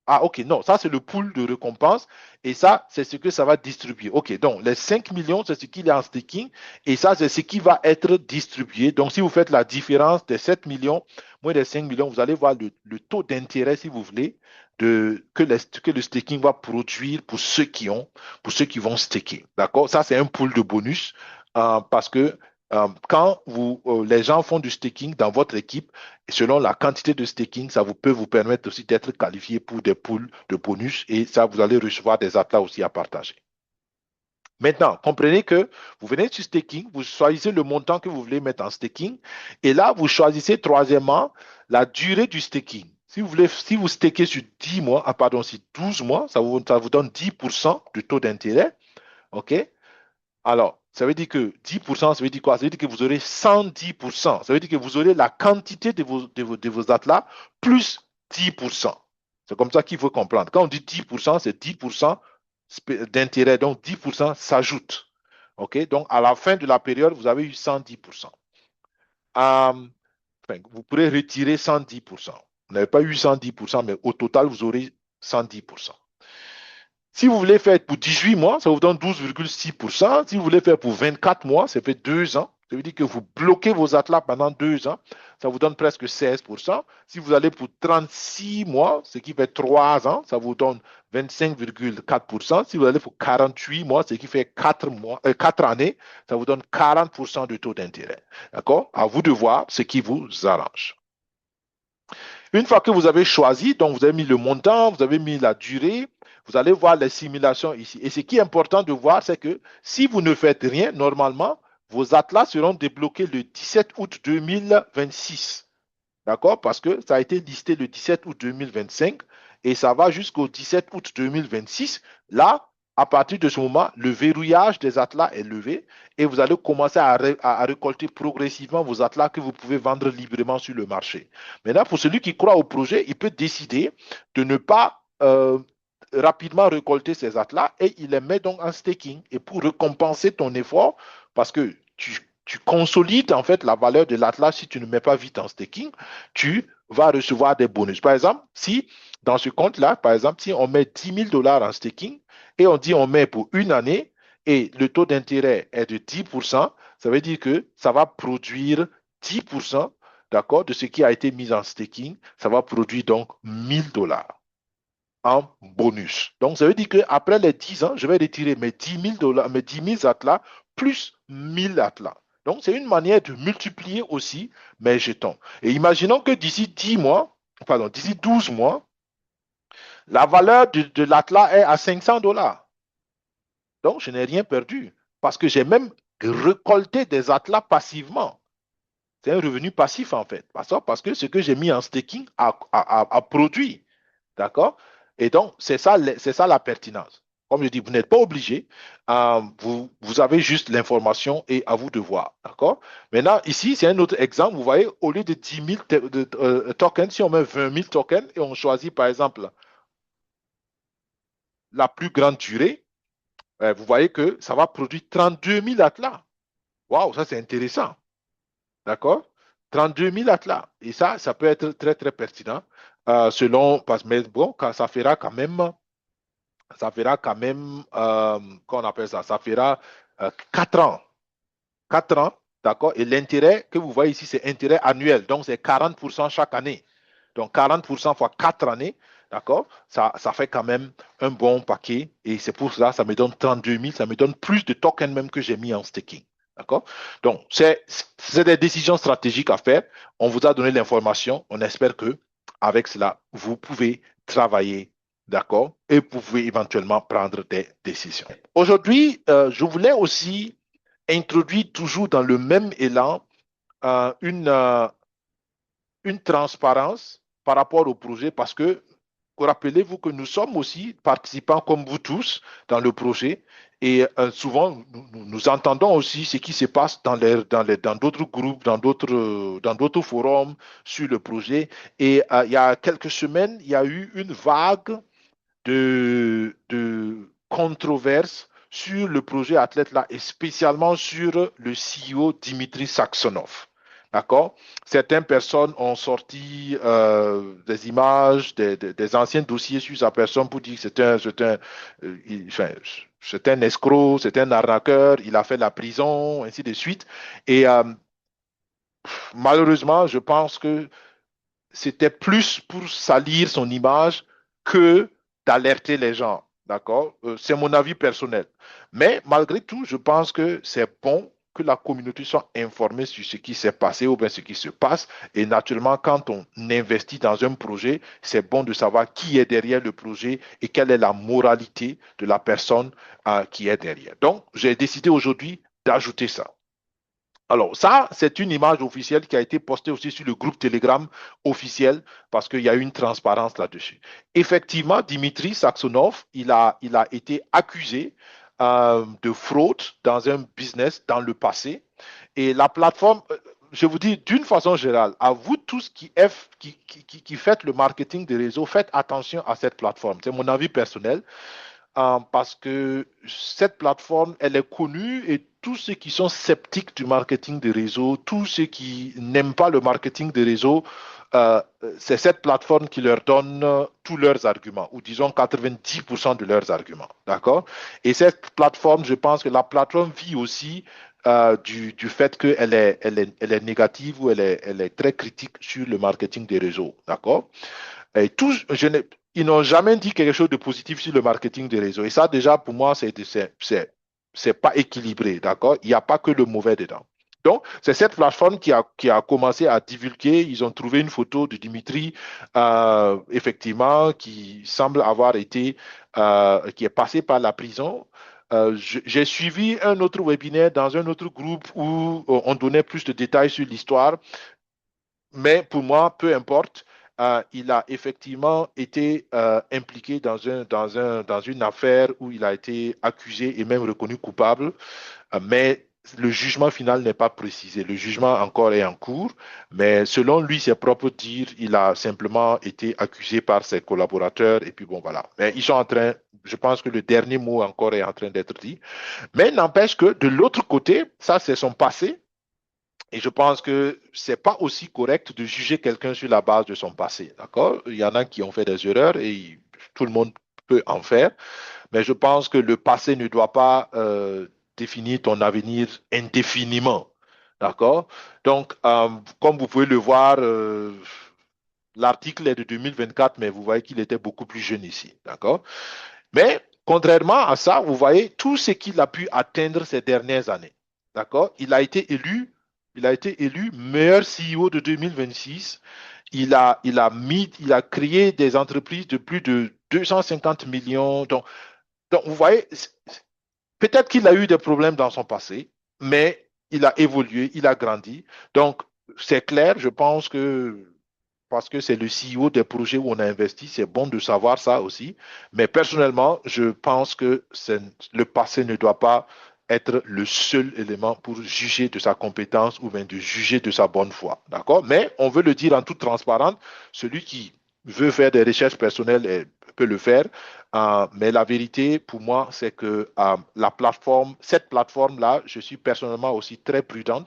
Ah, ok, non, ça c'est le pool de récompense et ça, c'est ce que ça va distribuer. Ok, donc les 5 millions, c'est ce qu'il y a en staking et ça, c'est ce qui va être distribué. Donc, si vous faites la différence des 7 millions moins des 5 millions, vous allez voir le taux d'intérêt, si vous voulez, que le staking va produire pour ceux qui vont staker. D'accord? Ça, c'est un pool de bonus parce que quand les gens font du staking dans votre équipe, selon la quantité de staking, ça peut vous permettre aussi d'être qualifié pour des pools de bonus et ça, vous allez recevoir des atlas aussi à partager. Maintenant, comprenez que vous venez sur staking, vous choisissez le montant que vous voulez mettre en staking et là, vous choisissez troisièmement la durée du staking. Si vous stakez sur 10 mois, sur 12 mois, ça vous donne 10% de taux d'intérêt. OK? Alors, ça veut dire que 10%, ça veut dire quoi? Ça veut dire que vous aurez 110%. Ça veut dire que vous aurez la quantité de vos atlas plus 10%. C'est comme ça qu'il faut comprendre. Quand on dit 10%, c'est 10% d'intérêt. Donc, 10% s'ajoute. OK? Donc, à la fin de la période, vous avez eu 110%. enfin, vous pourrez retirer 110%. Vous n'avez pas eu 110%, mais au total, vous aurez 110%. Si vous voulez faire pour 18 mois, ça vous donne 12,6%. Si vous voulez faire pour 24 mois, ça fait 2 ans. Ça veut dire que vous bloquez vos atlas pendant 2 ans. Ça vous donne presque 16%. Si vous allez pour 36 mois, ce qui fait 3 ans, ça vous donne 25,4%. Si vous allez pour 48 mois, ce qui fait 4 années, ça vous donne 40% de taux d'intérêt. D'accord? À vous de voir ce qui vous arrange. Une fois que vous avez choisi, donc vous avez mis le montant, vous avez mis la durée, vous allez voir les simulations ici. Et ce qui est important de voir, c'est que si vous ne faites rien, normalement, vos atlas seront débloqués le 17 août 2026. D'accord? Parce que ça a été listé le 17 août 2025 et ça va jusqu'au 17 août 2026. Là, à partir de ce moment, le verrouillage des atlas est levé et vous allez commencer à récolter progressivement vos atlas que vous pouvez vendre librement sur le marché. Maintenant, pour celui qui croit au projet, il peut décider de ne pas rapidement récolter ces atlas et il les met donc en staking. Et pour récompenser ton effort, parce que tu consolides en fait la valeur de l'atlas si tu ne mets pas vite en staking, tu vas recevoir des bonus. Par exemple, si dans ce compte-là, par exemple, si on met 10 000 dollars en staking et on dit on met pour une année et le taux d'intérêt est de 10%, ça veut dire que ça va produire 10%, d'accord, de ce qui a été mis en staking. Ça va produire donc 1000 dollars en bonus. Donc, ça veut dire qu'après les 10 ans, je vais retirer mes 10 000 dollars, mes 10 000 atlas plus 1000 atlas. Donc, c'est une manière de multiplier aussi mes jetons. Et imaginons que d'ici 10 mois, pardon, d'ici 12 mois, la valeur de l'atlas est à 500 dollars. Donc, je n'ai rien perdu parce que j'ai même récolté des atlas passivement. C'est un revenu passif en fait. Parce que ce que j'ai mis en staking a produit. D'accord? Et donc, c'est ça la pertinence. Comme je dis, vous n'êtes pas obligé. Vous avez juste l'information et à vous de voir. D'accord? Maintenant, ici, c'est un autre exemple. Vous voyez, au lieu de 10 000 tokens, si on met 20 000 tokens et on choisit, par exemple, la plus grande durée, vous voyez que ça va produire 32 000 atlas. Waouh, ça c'est intéressant. D'accord? 32 000 atlas. Et ça peut être très, très pertinent mais bon, ça fera quand même, qu'on appelle ça, ça fera 4 ans. 4 ans, d'accord? Et l'intérêt que vous voyez ici, c'est intérêt annuel. Donc, c'est 40% chaque année. Donc, 40% fois 4 années, d'accord? Ça fait quand même un bon paquet. Et c'est pour ça, ça me donne 32 000. Ça me donne plus de tokens même que j'ai mis en staking. D'accord? Donc, c'est des décisions stratégiques à faire. On vous a donné l'information. On espère que avec cela, vous pouvez travailler, d'accord? Et vous pouvez éventuellement prendre des décisions. Aujourd'hui, je voulais aussi introduire toujours dans le même élan une transparence par rapport au projet parce que rappelez-vous que nous sommes aussi participants comme vous tous dans le projet et souvent nous entendons aussi ce qui se passe dans d'autres groupes, dans d'autres forums sur le projet. Et il y a quelques semaines, il y a eu une vague de controverses sur le projet Athlète là et spécialement sur le CEO Dimitri Saxonov. D'accord? Certaines personnes ont sorti des images, des anciens dossiers sur sa personne pour dire que c'est un escroc, c'est un arnaqueur, il a fait la prison, ainsi de suite. Et malheureusement, je pense que c'était plus pour salir son image que d'alerter les gens. D'accord? C'est mon avis personnel. Mais malgré tout, je pense que c'est bon que la communauté soit informée sur ce qui s'est passé ou bien ce qui se passe. Et naturellement, quand on investit dans un projet, c'est bon de savoir qui est derrière le projet et quelle est la moralité de la personne qui est derrière. Donc, j'ai décidé aujourd'hui d'ajouter ça. Alors, ça, c'est une image officielle qui a été postée aussi sur le groupe Telegram officiel parce qu'il y a eu une transparence là-dessus. Effectivement, Dimitri Saxonov, il a été accusé de fraude dans un business dans le passé. Et la plateforme, je vous dis d'une façon générale, à vous tous qui faites le marketing des réseaux, faites attention à cette plateforme. C'est mon avis personnel. parce que cette plateforme, elle est connue et tous ceux qui sont sceptiques du marketing de réseau, tous ceux qui n'aiment pas le marketing de réseau, euh, c'est cette plateforme qui leur donne tous leurs arguments, ou disons 90% de leurs arguments. D'accord? Et cette plateforme, je pense que la plateforme vit aussi du fait elle est négative ou elle est très critique sur le marketing des réseaux. D'accord? Et tous, ils n'ont jamais dit quelque chose de positif sur le marketing des réseaux. Et ça, déjà, pour moi, c'est pas équilibré. D'accord? Il n'y a pas que le mauvais dedans. Donc, c'est cette plateforme qui a commencé à divulguer. Ils ont trouvé une photo de Dimitri, effectivement, qui semble avoir été, qui est passé par la prison. J'ai suivi un autre webinaire dans un autre groupe où on donnait plus de détails sur l'histoire. Mais pour moi, peu importe, il a effectivement été impliqué dans une affaire où il a été accusé et même reconnu coupable, mais le jugement final n'est pas précisé. Le jugement encore est en cours, mais selon lui, ses propres dires, il a simplement été accusé par ses collaborateurs et puis bon, voilà. Mais ils sont en train, je pense que le dernier mot encore est en train d'être dit. Mais n'empêche que de l'autre côté, ça c'est son passé. Et je pense que c'est pas aussi correct de juger quelqu'un sur la base de son passé, d'accord? Il y en a qui ont fait des erreurs et tout le monde peut en faire, mais je pense que le passé ne doit pas définir ton avenir indéfiniment, d'accord? Donc, comme vous pouvez le voir, l'article est de 2024, mais vous voyez qu'il était beaucoup plus jeune ici, d'accord? Mais contrairement à ça, vous voyez tout ce qu'il a pu atteindre ces dernières années. D'accord? Il a été élu meilleur CEO de 2026. Il a créé des entreprises de plus de 250 millions. Donc vous voyez, peut-être qu'il a eu des problèmes dans son passé, mais il a évolué, il a grandi. Donc, c'est clair, je pense que parce que c'est le CEO des projets où on a investi, c'est bon de savoir ça aussi. Mais personnellement, je pense que le passé ne doit pas être le seul élément pour juger de sa compétence ou bien de juger de sa bonne foi. D'accord? Mais on veut le dire en toute transparence, celui qui veut faire des recherches personnelles peut le faire. Mais la vérité, pour moi, c'est que cette plateforme-là, je suis personnellement aussi très prudent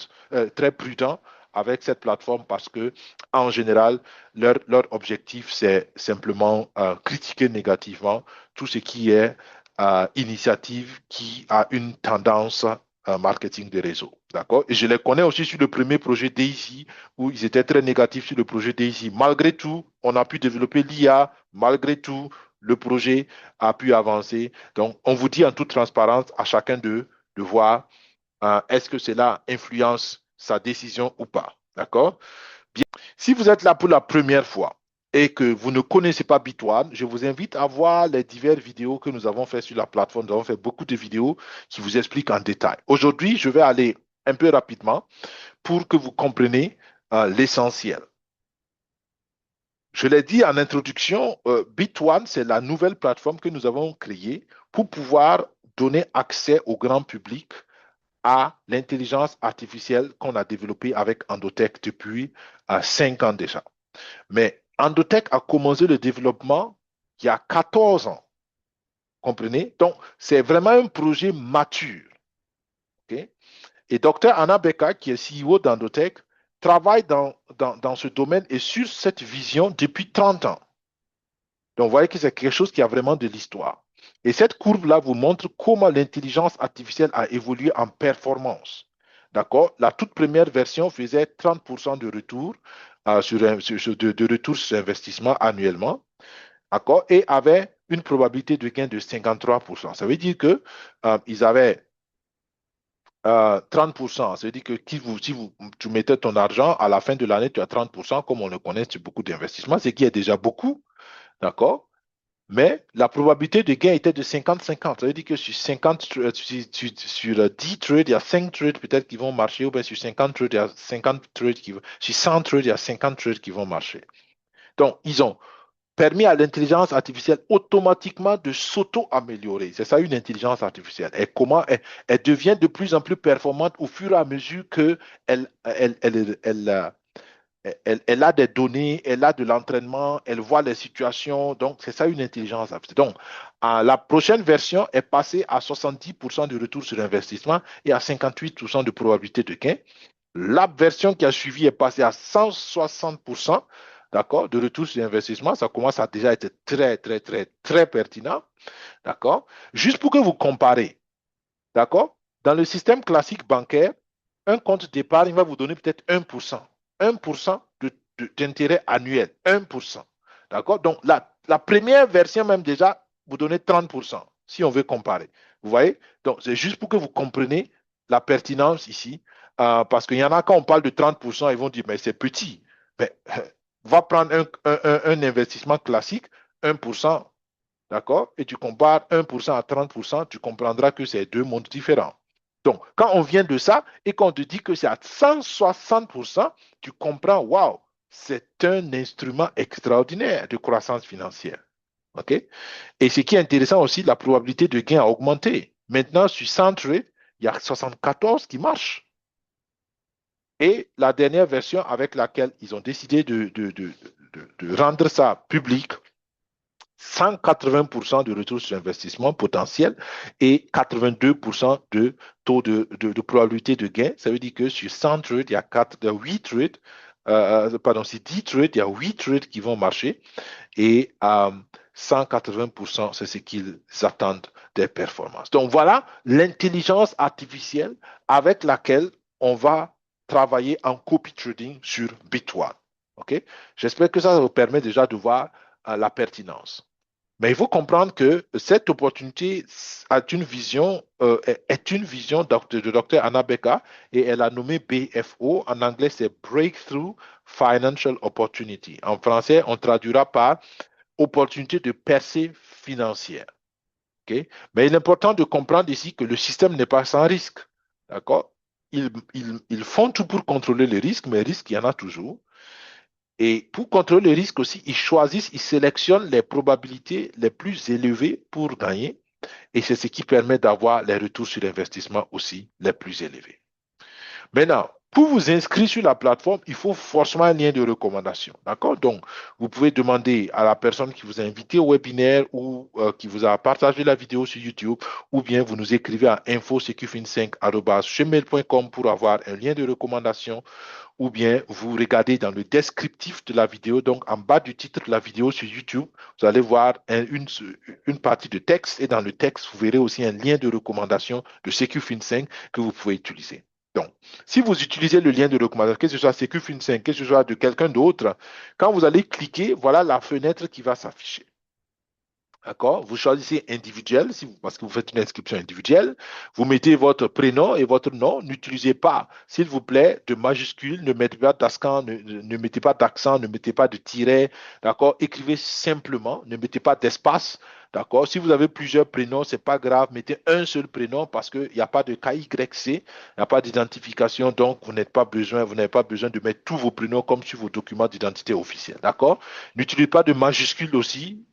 avec cette plateforme parce que, en général, leur objectif, c'est simplement critiquer négativement tout ce qui est initiative qui a une tendance marketing des réseaux. D'accord? Et je les connais aussi sur le premier projet Daisy, où ils étaient très négatifs sur le projet Daisy. Malgré tout, on a pu développer l'IA. Malgré tout, le projet a pu avancer. Donc, on vous dit en toute transparence à chacun d'eux de voir est-ce que cela influence sa décision ou pas. D'accord? Bien. Si vous êtes là pour la première fois et que vous ne connaissez pas Bitone, je vous invite à voir les diverses vidéos que nous avons fait sur la plateforme. Nous avons fait beaucoup de vidéos qui vous expliquent en détail. Aujourd'hui, je vais aller un peu rapidement pour que vous compreniez l'essentiel. Je l'ai dit en introduction, Bitone, c'est la nouvelle plateforme que nous avons créée pour pouvoir donner accès au grand public à l'intelligence artificielle qu'on a développée avec Endotech depuis 5 ans déjà. Mais Endotech a commencé le développement il y a 14 ans. Comprenez? Donc, c'est vraiment un projet mature. Okay? Et Dr. Anna Becca, qui est CEO d'Endotech, travaille dans ce domaine et sur cette vision depuis 30 ans. Donc, vous voyez que c'est quelque chose qui a vraiment de l'histoire. Et cette courbe-là vous montre comment l'intelligence artificielle a évolué en performance. D'accord? La toute première version faisait 30% de retour de retour sur investissement annuellement. D'accord? Et avait une probabilité de gain de 53%. Ça veut dire que ils avaient 30%. Ça veut dire que tu mettais ton argent, à la fin de l'année, tu as 30%, comme on le connaît sur beaucoup d'investissements, ce qui est déjà beaucoup. D'accord? Mais la probabilité de gain était de 50-50. Ça veut dire que sur 10 trades, il y a 5 trades peut-être qui vont marcher, ou bien sur 50 trades, il y a 50 trades sur 100 trades, il y a 50 trades qui vont marcher. Donc, ils ont permis à l'intelligence artificielle automatiquement de s'auto-améliorer. C'est ça une intelligence artificielle. Et comment elle devient de plus en plus performante au fur et à mesure qu'elle elle a des données, elle a de l'entraînement, elle voit les situations. Donc, c'est ça une intelligence artificielle. Donc, La prochaine version est passée à 70% de retour sur investissement et à 58% de probabilité de gain. La version qui a suivi est passée à 160%, d'accord, de retour sur investissement. Ça commence à déjà être très, très, très, très pertinent, d'accord. Juste pour que vous comparez, d'accord, dans le système classique bancaire, un compte d'épargne va vous donner peut-être 1%. 1% d'intérêt annuel. 1%. D'accord? Donc, la première version, même déjà, vous donnez 30%, si on veut comparer. Vous voyez? Donc, c'est juste pour que vous compreniez la pertinence ici. Parce qu'il y en a, quand on parle de 30%, ils vont dire, mais c'est petit. Mais va prendre un investissement classique, 1%, d'accord? Et tu compares 1% à 30%, tu comprendras que c'est deux mondes différents. Donc, quand on vient de ça et qu'on te dit que c'est à 160%, tu comprends, waouh, c'est un instrument extraordinaire de croissance financière. OK? Et ce qui est intéressant aussi, la probabilité de gain a augmenté. Maintenant, sur Centrate, il y a 74 qui marchent. Et la dernière version avec laquelle ils ont décidé de rendre ça public, 180% de retour sur investissement potentiel et 82% de taux de probabilité de gain. Ça veut dire que sur 100 trades, il y a 8 trades, pardon, sur 10 trades, il y a 8 trades qui vont marcher et 180%, c'est ce qu'ils attendent des performances. Donc voilà l'intelligence artificielle avec laquelle on va travailler en copy trading sur Bit1. OK? J'espère que ça vous permet déjà de voir la pertinence. Mais il faut comprendre que cette opportunité est une vision de Dr. Anna Becker et elle a nommé BFO. En anglais, c'est Breakthrough Financial Opportunity. En français, on traduira par opportunité de percée financière. Okay? Mais il est important de comprendre ici que le système n'est pas sans risque. D'accord? Ils font tout pour contrôler les risques, mais risques, il y en a toujours. Et pour contrôler le risque aussi, ils sélectionnent les probabilités les plus élevées pour gagner. Et c'est ce qui permet d'avoir les retours sur investissement aussi les plus élevés. Maintenant, pour vous inscrire sur la plateforme, il faut forcément un lien de recommandation. D'accord? Donc, vous pouvez demander à la personne qui vous a invité au webinaire ou qui vous a partagé la vidéo sur YouTube, ou bien vous nous écrivez à info-secufin5@gmail.com pour avoir un lien de recommandation, ou bien vous regardez dans le descriptif de la vidéo, donc en bas du titre de la vidéo sur YouTube, vous allez voir une partie de texte et dans le texte, vous verrez aussi un lien de recommandation de Secufin5 que vous pouvez utiliser. Donc, si vous utilisez le lien de recommandation, que ce soit Secufin5, que ce soit de quelqu'un d'autre, quand vous allez cliquer, voilà la fenêtre qui va s'afficher. D'accord? Vous choisissez individuel parce que vous faites une inscription individuelle. Vous mettez votre prénom et votre nom. N'utilisez pas, s'il vous plaît, de majuscules. Ne mettez pas d'accent, ne mettez pas d'accent, ne mettez pas de tiret. D'accord? Écrivez simplement. Ne mettez pas d'espace. D'accord? Si vous avez plusieurs prénoms, c'est pas grave. Mettez un seul prénom parce qu'il n'y a pas de KYC, il n'y a pas d'identification. Donc, vous n'avez pas besoin de mettre tous vos prénoms comme sur vos documents d'identité officiels. D'accord? N'utilisez pas de majuscules aussi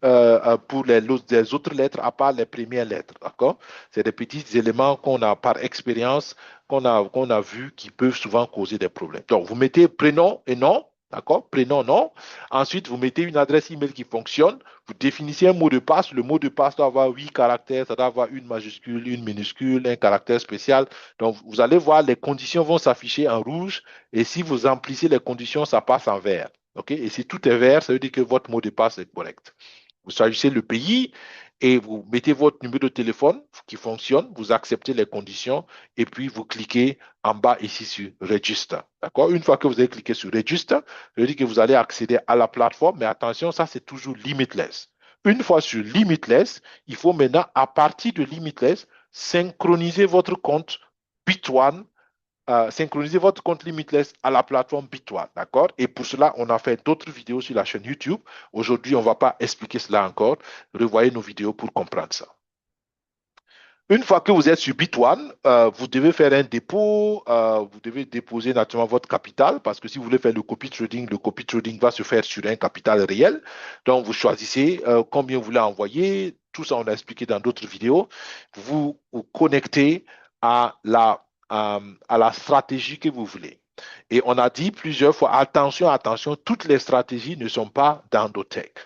pour les autres lettres à part les premières lettres. D'accord? C'est des petits éléments qu'on a par expérience, qu'on a vu qui peuvent souvent causer des problèmes. Donc, vous mettez prénom et nom. D'accord? Prénom, nom. Ensuite, vous mettez une adresse email qui fonctionne. Vous définissez un mot de passe. Le mot de passe doit avoir 8 caractères. Ça doit avoir une majuscule, une minuscule, un caractère spécial. Donc, vous allez voir, les conditions vont s'afficher en rouge. Et si vous remplissez les conditions, ça passe en vert. OK? Et si tout est vert, ça veut dire que votre mot de passe est correct. Vous choisissez le pays et vous mettez votre numéro de téléphone qui fonctionne, vous acceptez les conditions et puis vous cliquez en bas ici sur Register. D'accord? Une fois que vous avez cliqué sur Register, ça veut dire que vous allez accéder à la plateforme, mais attention, ça c'est toujours Limitless. Une fois sur Limitless, il faut maintenant, à partir de Limitless, synchroniser votre compte Bit1, synchroniser votre compte Limitless à la plateforme Bit1, d'accord? Et pour cela, on a fait d'autres vidéos sur la chaîne YouTube. Aujourd'hui, on ne va pas expliquer cela encore. Revoyez nos vidéos pour comprendre ça. Une fois que vous êtes sur Bit1, vous devez faire un dépôt, vous devez déposer naturellement votre capital parce que si vous voulez faire le copy trading va se faire sur un capital réel. Donc, vous choisissez combien vous voulez envoyer. Tout ça, on a expliqué dans d'autres vidéos. Vous vous connectez à la stratégie que vous voulez. Et on a dit plusieurs fois, attention, toutes les stratégies ne sont pas d'Endotech.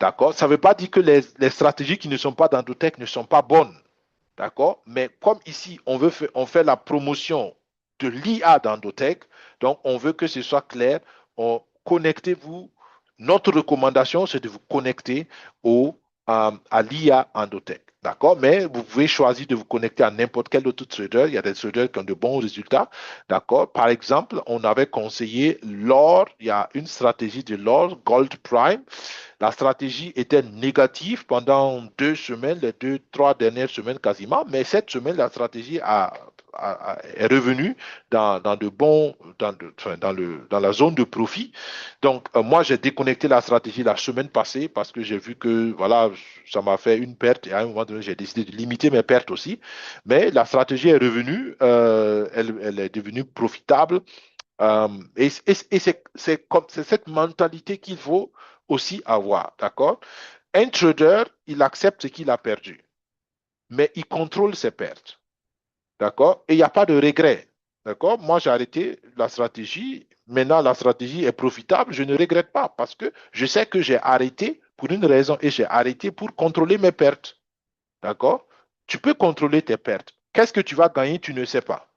D'accord? Ça ne veut pas dire que les stratégies qui ne sont pas d'Endotech ne sont pas bonnes. D'accord? Mais comme ici, on fait la promotion de l'IA d'Endotech, donc on veut que ce soit clair. Connectez-vous. Notre recommandation, c'est de vous connecter à l'IA Endotech. D'accord? Mais vous pouvez choisir de vous connecter à n'importe quel autre trader. Il y a des traders qui ont de bons résultats. D'accord? Par exemple, on avait conseillé l'or. Il y a une stratégie de l'or, Gold Prime. La stratégie était négative pendant 2 semaines, les 3 dernières semaines quasiment, mais cette semaine, la stratégie est revenue dans la zone de profit. Donc, moi, j'ai déconnecté la stratégie la semaine passée parce que j'ai vu que voilà, ça m'a fait une perte et à un moment donné, j'ai décidé de limiter mes pertes aussi. Mais la stratégie est revenue, elle est devenue profitable. Et c'est cette mentalité qu'il faut aussi avoir, d'accord? Un trader, il accepte ce qu'il a perdu, mais il contrôle ses pertes, d'accord? Et il n'y a pas de regret, d'accord? Moi, j'ai arrêté la stratégie. Maintenant, la stratégie est profitable. Je ne regrette pas parce que je sais que j'ai arrêté pour une raison et j'ai arrêté pour contrôler mes pertes, d'accord? Tu peux contrôler tes pertes. Qu'est-ce que tu vas gagner? Tu ne sais pas.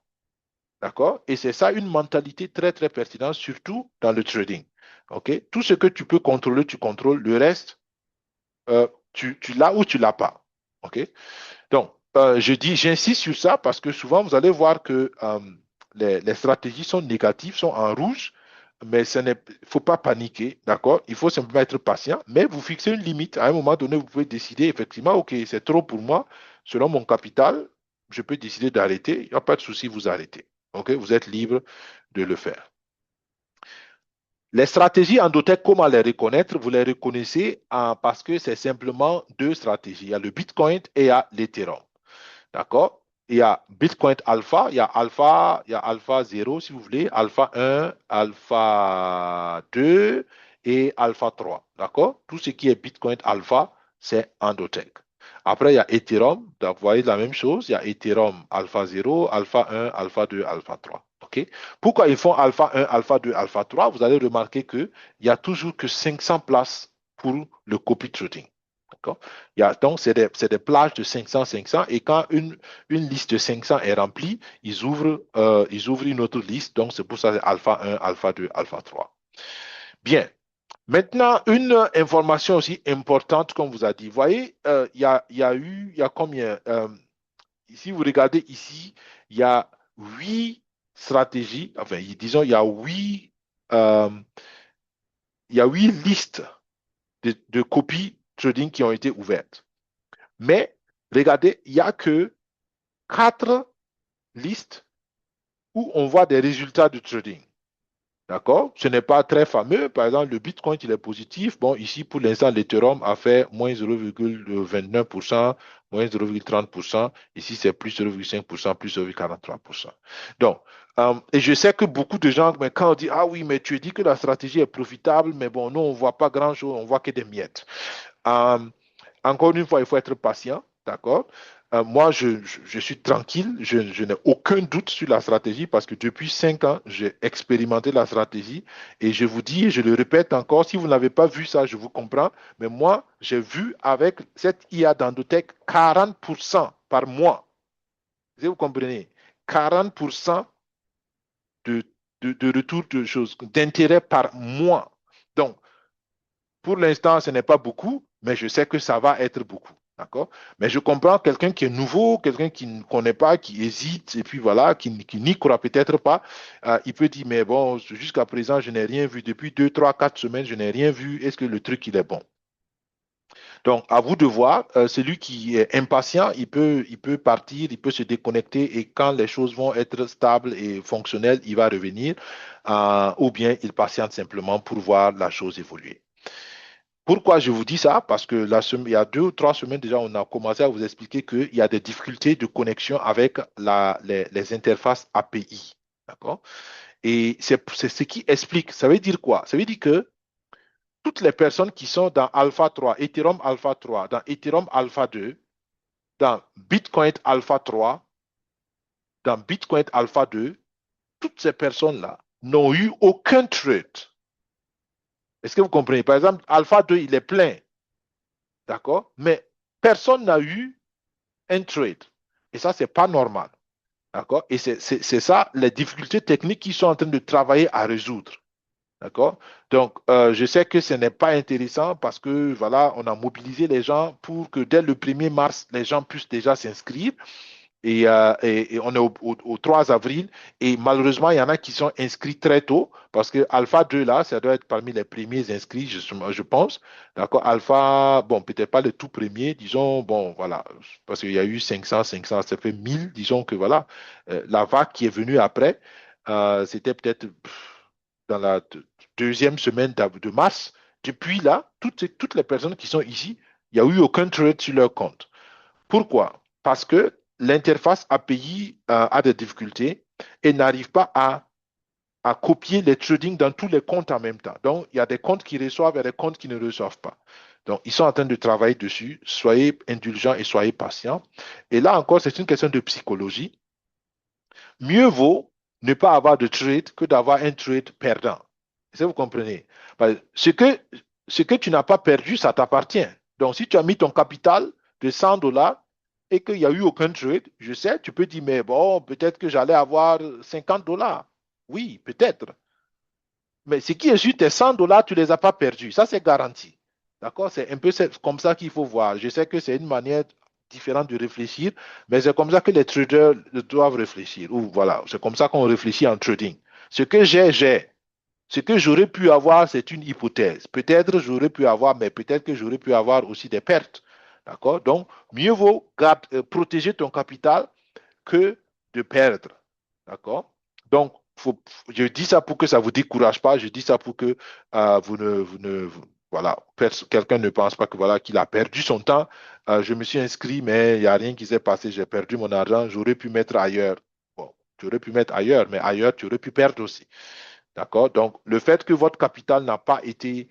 D'accord? Et c'est ça une mentalité très, très pertinente, surtout dans le trading. OK? Tout ce que tu peux contrôler, tu contrôles. Le reste, tu l'as ou tu l'as pas. OK? Donc, j'insiste sur ça parce que souvent, vous allez voir que les stratégies sont négatives, sont en rouge, mais il ne faut pas paniquer. D'accord? Il faut simplement être patient, mais vous fixez une limite. À un moment donné, vous pouvez décider effectivement, OK, c'est trop pour moi. Selon mon capital, je peux décider d'arrêter. Il n'y a pas de souci, vous arrêtez. OK? Vous êtes libre de le faire. Les stratégies endotech, comment les reconnaître? Vous les reconnaissez parce que c'est simplement 2 stratégies. Il y a le Bitcoin et il y a l'Ethereum. D'accord? Il y a Bitcoin Alpha, il y a Alpha 0 si vous voulez, Alpha 1, Alpha 2 et Alpha 3. D'accord? Tout ce qui est Bitcoin Alpha, c'est endotech. Après, il y a Ethereum. Donc, vous voyez la même chose. Il y a Ethereum Alpha 0, Alpha 1, Alpha 2, Alpha 3. OK? Pourquoi ils font Alpha 1, Alpha 2, Alpha 3? Vous allez remarquer qu'il n'y a toujours que 500 places pour le copy trading. D'accord? Donc, c'est des plages de 500, 500. Et quand une liste de 500 est remplie, ils ouvrent une autre liste. Donc, c'est pour ça que c'est Alpha 1, Alpha 2, Alpha 3. Bien. Maintenant, une information aussi importante, comme vous a dit. Vous voyez, il y a combien? Si vous regardez ici, il y a 8 stratégies. Enfin, disons, euh, il y a 8 listes de copies trading qui ont été ouvertes. Mais regardez, il n'y a que 4 listes où on voit des résultats de trading. D'accord? Ce n'est pas très fameux. Par exemple, le Bitcoin, il est positif. Bon, ici, pour l'instant, l'Ethereum a fait moins 0,29%, moins 0,30%. Ici, c'est plus 0,5%, plus 0,43%. Donc, et je sais que beaucoup de gens, mais quand on dit, ah oui, mais tu dis que la stratégie est profitable, mais bon, nous, on ne voit pas grand-chose, on voit que des miettes. Encore une fois, il faut être patient, d'accord? Moi, je suis tranquille, je n'ai aucun doute sur la stratégie parce que depuis 5 ans, j'ai expérimenté la stratégie et je vous dis, et je le répète encore, si vous n'avez pas vu ça, je vous comprends, mais moi, j'ai vu avec cette IA d'Endotech 40% par mois. Vous comprenez? 40% de retour de choses, d'intérêt par mois. Donc, pour l'instant, ce n'est pas beaucoup, mais je sais que ça va être beaucoup. D'accord? Mais je comprends quelqu'un qui est nouveau, quelqu'un qui ne connaît pas, qui hésite, et puis voilà, qui n'y croit peut-être pas. Il peut dire, mais bon, jusqu'à présent, je n'ai rien vu. Depuis 2, 3, 4 semaines, je n'ai rien vu. Est-ce que le truc, il est bon? Donc, à vous de voir. Celui qui est impatient, il peut partir, il peut se déconnecter, et quand les choses vont être stables et fonctionnelles, il va revenir. Ou bien, il patiente simplement pour voir la chose évoluer. Pourquoi je vous dis ça? Parce que il y a 2 ou 3 semaines déjà, on a commencé à vous expliquer qu'il y a des difficultés de connexion avec les interfaces API. D'accord? Et c'est ce qui explique. Ça veut dire quoi? Ça veut dire que toutes les personnes qui sont dans Alpha 3, Ethereum Alpha 3, dans Ethereum Alpha 2, dans Bitcoin Alpha 3, dans Bitcoin Alpha 2, toutes ces personnes-là n'ont eu aucun trade. Est-ce que vous comprenez? Par exemple, Alpha 2, il est plein. d'accord? Mais personne n'a eu un trade. Et ça, c'est pas normal, d'accord? Et c'est ça, les difficultés techniques qu'ils sont en train de travailler à résoudre. D'accord? Donc, je sais que ce n'est pas intéressant parce que, voilà, on a mobilisé les gens pour que dès le 1er mars, les gens puissent déjà s'inscrire. Et on est au 3 avril. Et malheureusement, il y en a qui sont inscrits très tôt parce que Alpha 2, là, ça doit être parmi les premiers inscrits, je pense. D'accord? Alpha, bon, peut-être pas le tout premier, disons, bon, voilà, parce qu'il y a eu 500, ça fait 1000, disons que voilà. La vague qui est venue après, c'était peut-être dans la deuxième semaine de mars. Depuis là, toutes les personnes qui sont ici, il n'y a eu aucun trade sur leur compte. Pourquoi? Parce que l'interface API a des difficultés et n'arrive pas à copier les trading dans tous les comptes en même temps. Donc, il y a des comptes qui reçoivent et des comptes qui ne reçoivent pas. Donc, ils sont en train de travailler dessus. Soyez indulgents et soyez patients. Et là encore, c'est une question de psychologie. Mieux vaut ne pas avoir de trade que d'avoir un trade perdant. Est-ce que vous comprenez? Ce que tu n'as pas perdu, ça t'appartient. Donc, si tu as mis ton capital de 100 dollars et qu'il n'y a eu aucun trade, je sais, tu peux dire, mais bon, peut-être que j'allais avoir 50 dollars. Oui, peut-être. Mais ce qui est sûr, tes 100 dollars, tu ne les as pas perdus. Ça, c'est garanti. D'accord? C'est un peu comme ça qu'il faut voir. Je sais que c'est une manière différente de réfléchir, mais c'est comme ça que les traders doivent réfléchir. Ou voilà, c'est comme ça qu'on réfléchit en trading. Ce que j'ai. Ce que j'aurais pu avoir, c'est une hypothèse. Peut-être j'aurais pu avoir, mais peut-être que j'aurais pu avoir aussi des pertes. D'accord? Donc, mieux vaut protéger ton capital que de perdre. D'accord? Donc, je dis ça pour que ça ne vous décourage pas. Je dis ça pour que voilà, quelqu'un ne pense pas que voilà, qu'il a perdu son temps. Je me suis inscrit, mais il n'y a rien qui s'est passé. J'ai perdu mon argent. J'aurais pu mettre ailleurs. Bon, tu aurais pu mettre ailleurs, mais ailleurs, tu aurais pu perdre aussi. D'accord? Donc, le fait que votre capital n'a pas été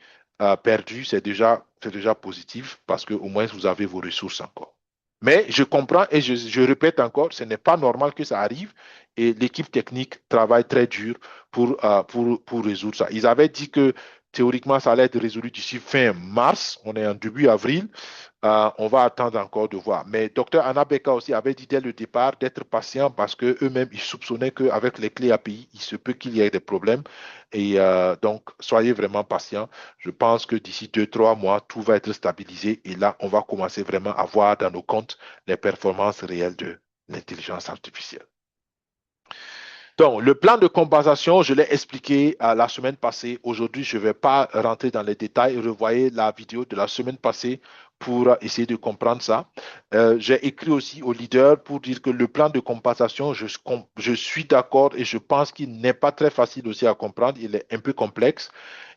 perdu, c'est déjà positif parce qu'au moins, vous avez vos ressources encore. Mais je comprends et je répète encore, ce n'est pas normal que ça arrive et l'équipe technique travaille très dur pour résoudre ça. Ils avaient dit que théoriquement, ça allait être résolu d'ici fin mars. On est en début avril. On va attendre encore de voir. Mais Dr Anna Beka aussi avait dit dès le départ d'être patient parce qu'eux-mêmes, ils soupçonnaient qu'avec les clés API, il se peut qu'il y ait des problèmes. Et donc, soyez vraiment patients. Je pense que d'ici 2, 3 mois, tout va être stabilisé. Et là, on va commencer vraiment à voir dans nos comptes les performances réelles de l'intelligence artificielle. Donc, le plan de compensation, je l'ai expliqué la semaine passée. Aujourd'hui, je ne vais pas rentrer dans les détails. Revoyez la vidéo de la semaine passée pour essayer de comprendre ça. J'ai écrit aussi au leader pour dire que le plan de compensation, je suis d'accord et je pense qu'il n'est pas très facile aussi à comprendre. Il est un peu complexe.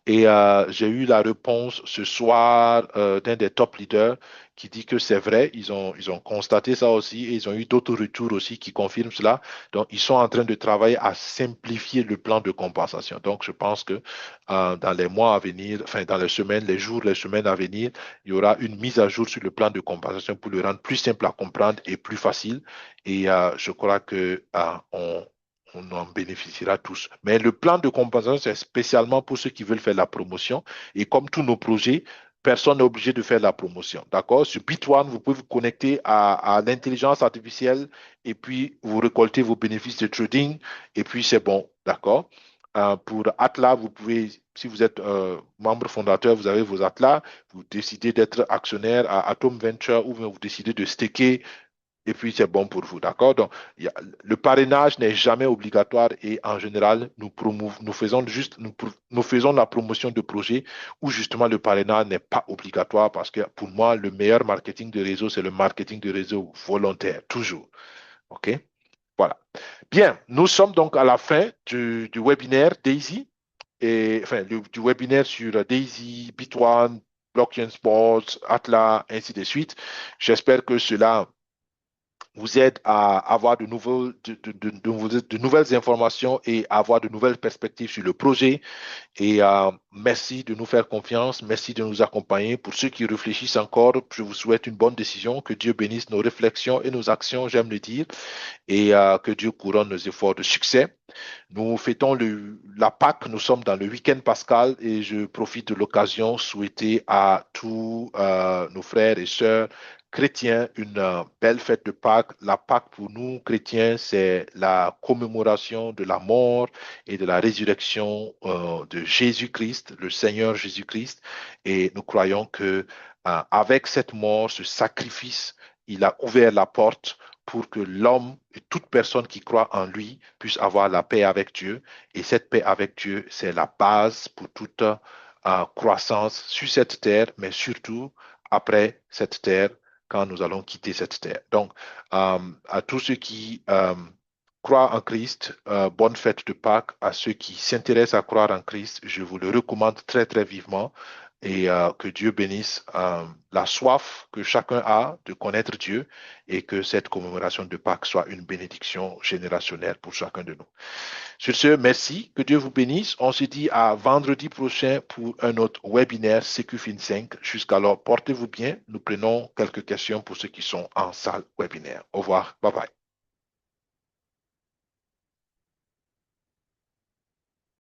Et j'ai eu la réponse ce soir d'un des top leaders qui dit que c'est vrai, ils ont constaté ça aussi et ils ont eu d'autres retours aussi qui confirment cela. Donc, ils sont en train de travailler à simplifier le plan de compensation. Donc, je pense que dans les mois à venir, enfin, dans les semaines, les jours, les semaines à venir, il y aura une mise à jour sur le plan de compensation pour le rendre plus simple à comprendre et plus facile. Et je crois que on en bénéficiera tous. Mais le plan de compensation, c'est spécialement pour ceux qui veulent faire la promotion. Et comme tous nos projets, personne n'est obligé de faire la promotion. D'accord? Sur Bit1, vous pouvez vous connecter à l'intelligence artificielle et puis vous récoltez vos bénéfices de trading et puis c'est bon. D'accord? Pour Atlas, vous pouvez, si vous êtes membre fondateur, vous avez vos Atlas, vous décidez d'être actionnaire à Atom Venture ou vous décidez de staker et puis c'est bon pour vous, d'accord? Donc, le parrainage n'est jamais obligatoire et en général, nous faisons nous faisons la promotion de projets où justement le parrainage n'est pas obligatoire parce que pour moi, le meilleur marketing de réseau, c'est le marketing de réseau volontaire, toujours. OK? Voilà. Bien, nous sommes donc à la fin du webinaire Daisy, et, enfin, du webinaire sur Daisy, Bit1, Blockchain Sports, Atlas, ainsi de suite. J'espère que cela vous aide à avoir de nouvelles informations et avoir de nouvelles perspectives sur le projet. Et merci de nous faire confiance, merci de nous accompagner. Pour ceux qui réfléchissent encore, je vous souhaite une bonne décision, que Dieu bénisse nos réflexions et nos actions, j'aime le dire, et que Dieu couronne nos efforts de succès. Nous fêtons la Pâque, nous sommes dans le week-end pascal et je profite de l'occasion souhaiter à tous nos frères et sœurs chrétiens une belle fête de Pâques. La Pâque pour nous chrétiens, c'est la commémoration de la mort et de la résurrection de Jésus-Christ, le Seigneur Jésus-Christ. Et nous croyons que avec cette mort, ce sacrifice, il a ouvert la porte pour que l'homme et toute personne qui croit en lui puisse avoir la paix avec Dieu. Et cette paix avec Dieu, c'est la base pour toute croissance sur cette terre, mais surtout après cette terre, quand nous allons quitter cette terre. Donc, à tous ceux qui croient en Christ, bonne fête de Pâques. À ceux qui s'intéressent à croire en Christ, je vous le recommande très, très vivement. Et que Dieu bénisse la soif que chacun a de connaître Dieu et que cette commémoration de Pâques soit une bénédiction générationnelle pour chacun de nous. Sur ce, merci, que Dieu vous bénisse. On se dit à vendredi prochain pour un autre webinaire CQFIN 5. Jusqu'alors, portez-vous bien. Nous prenons quelques questions pour ceux qui sont en salle webinaire. Au revoir. Bye bye.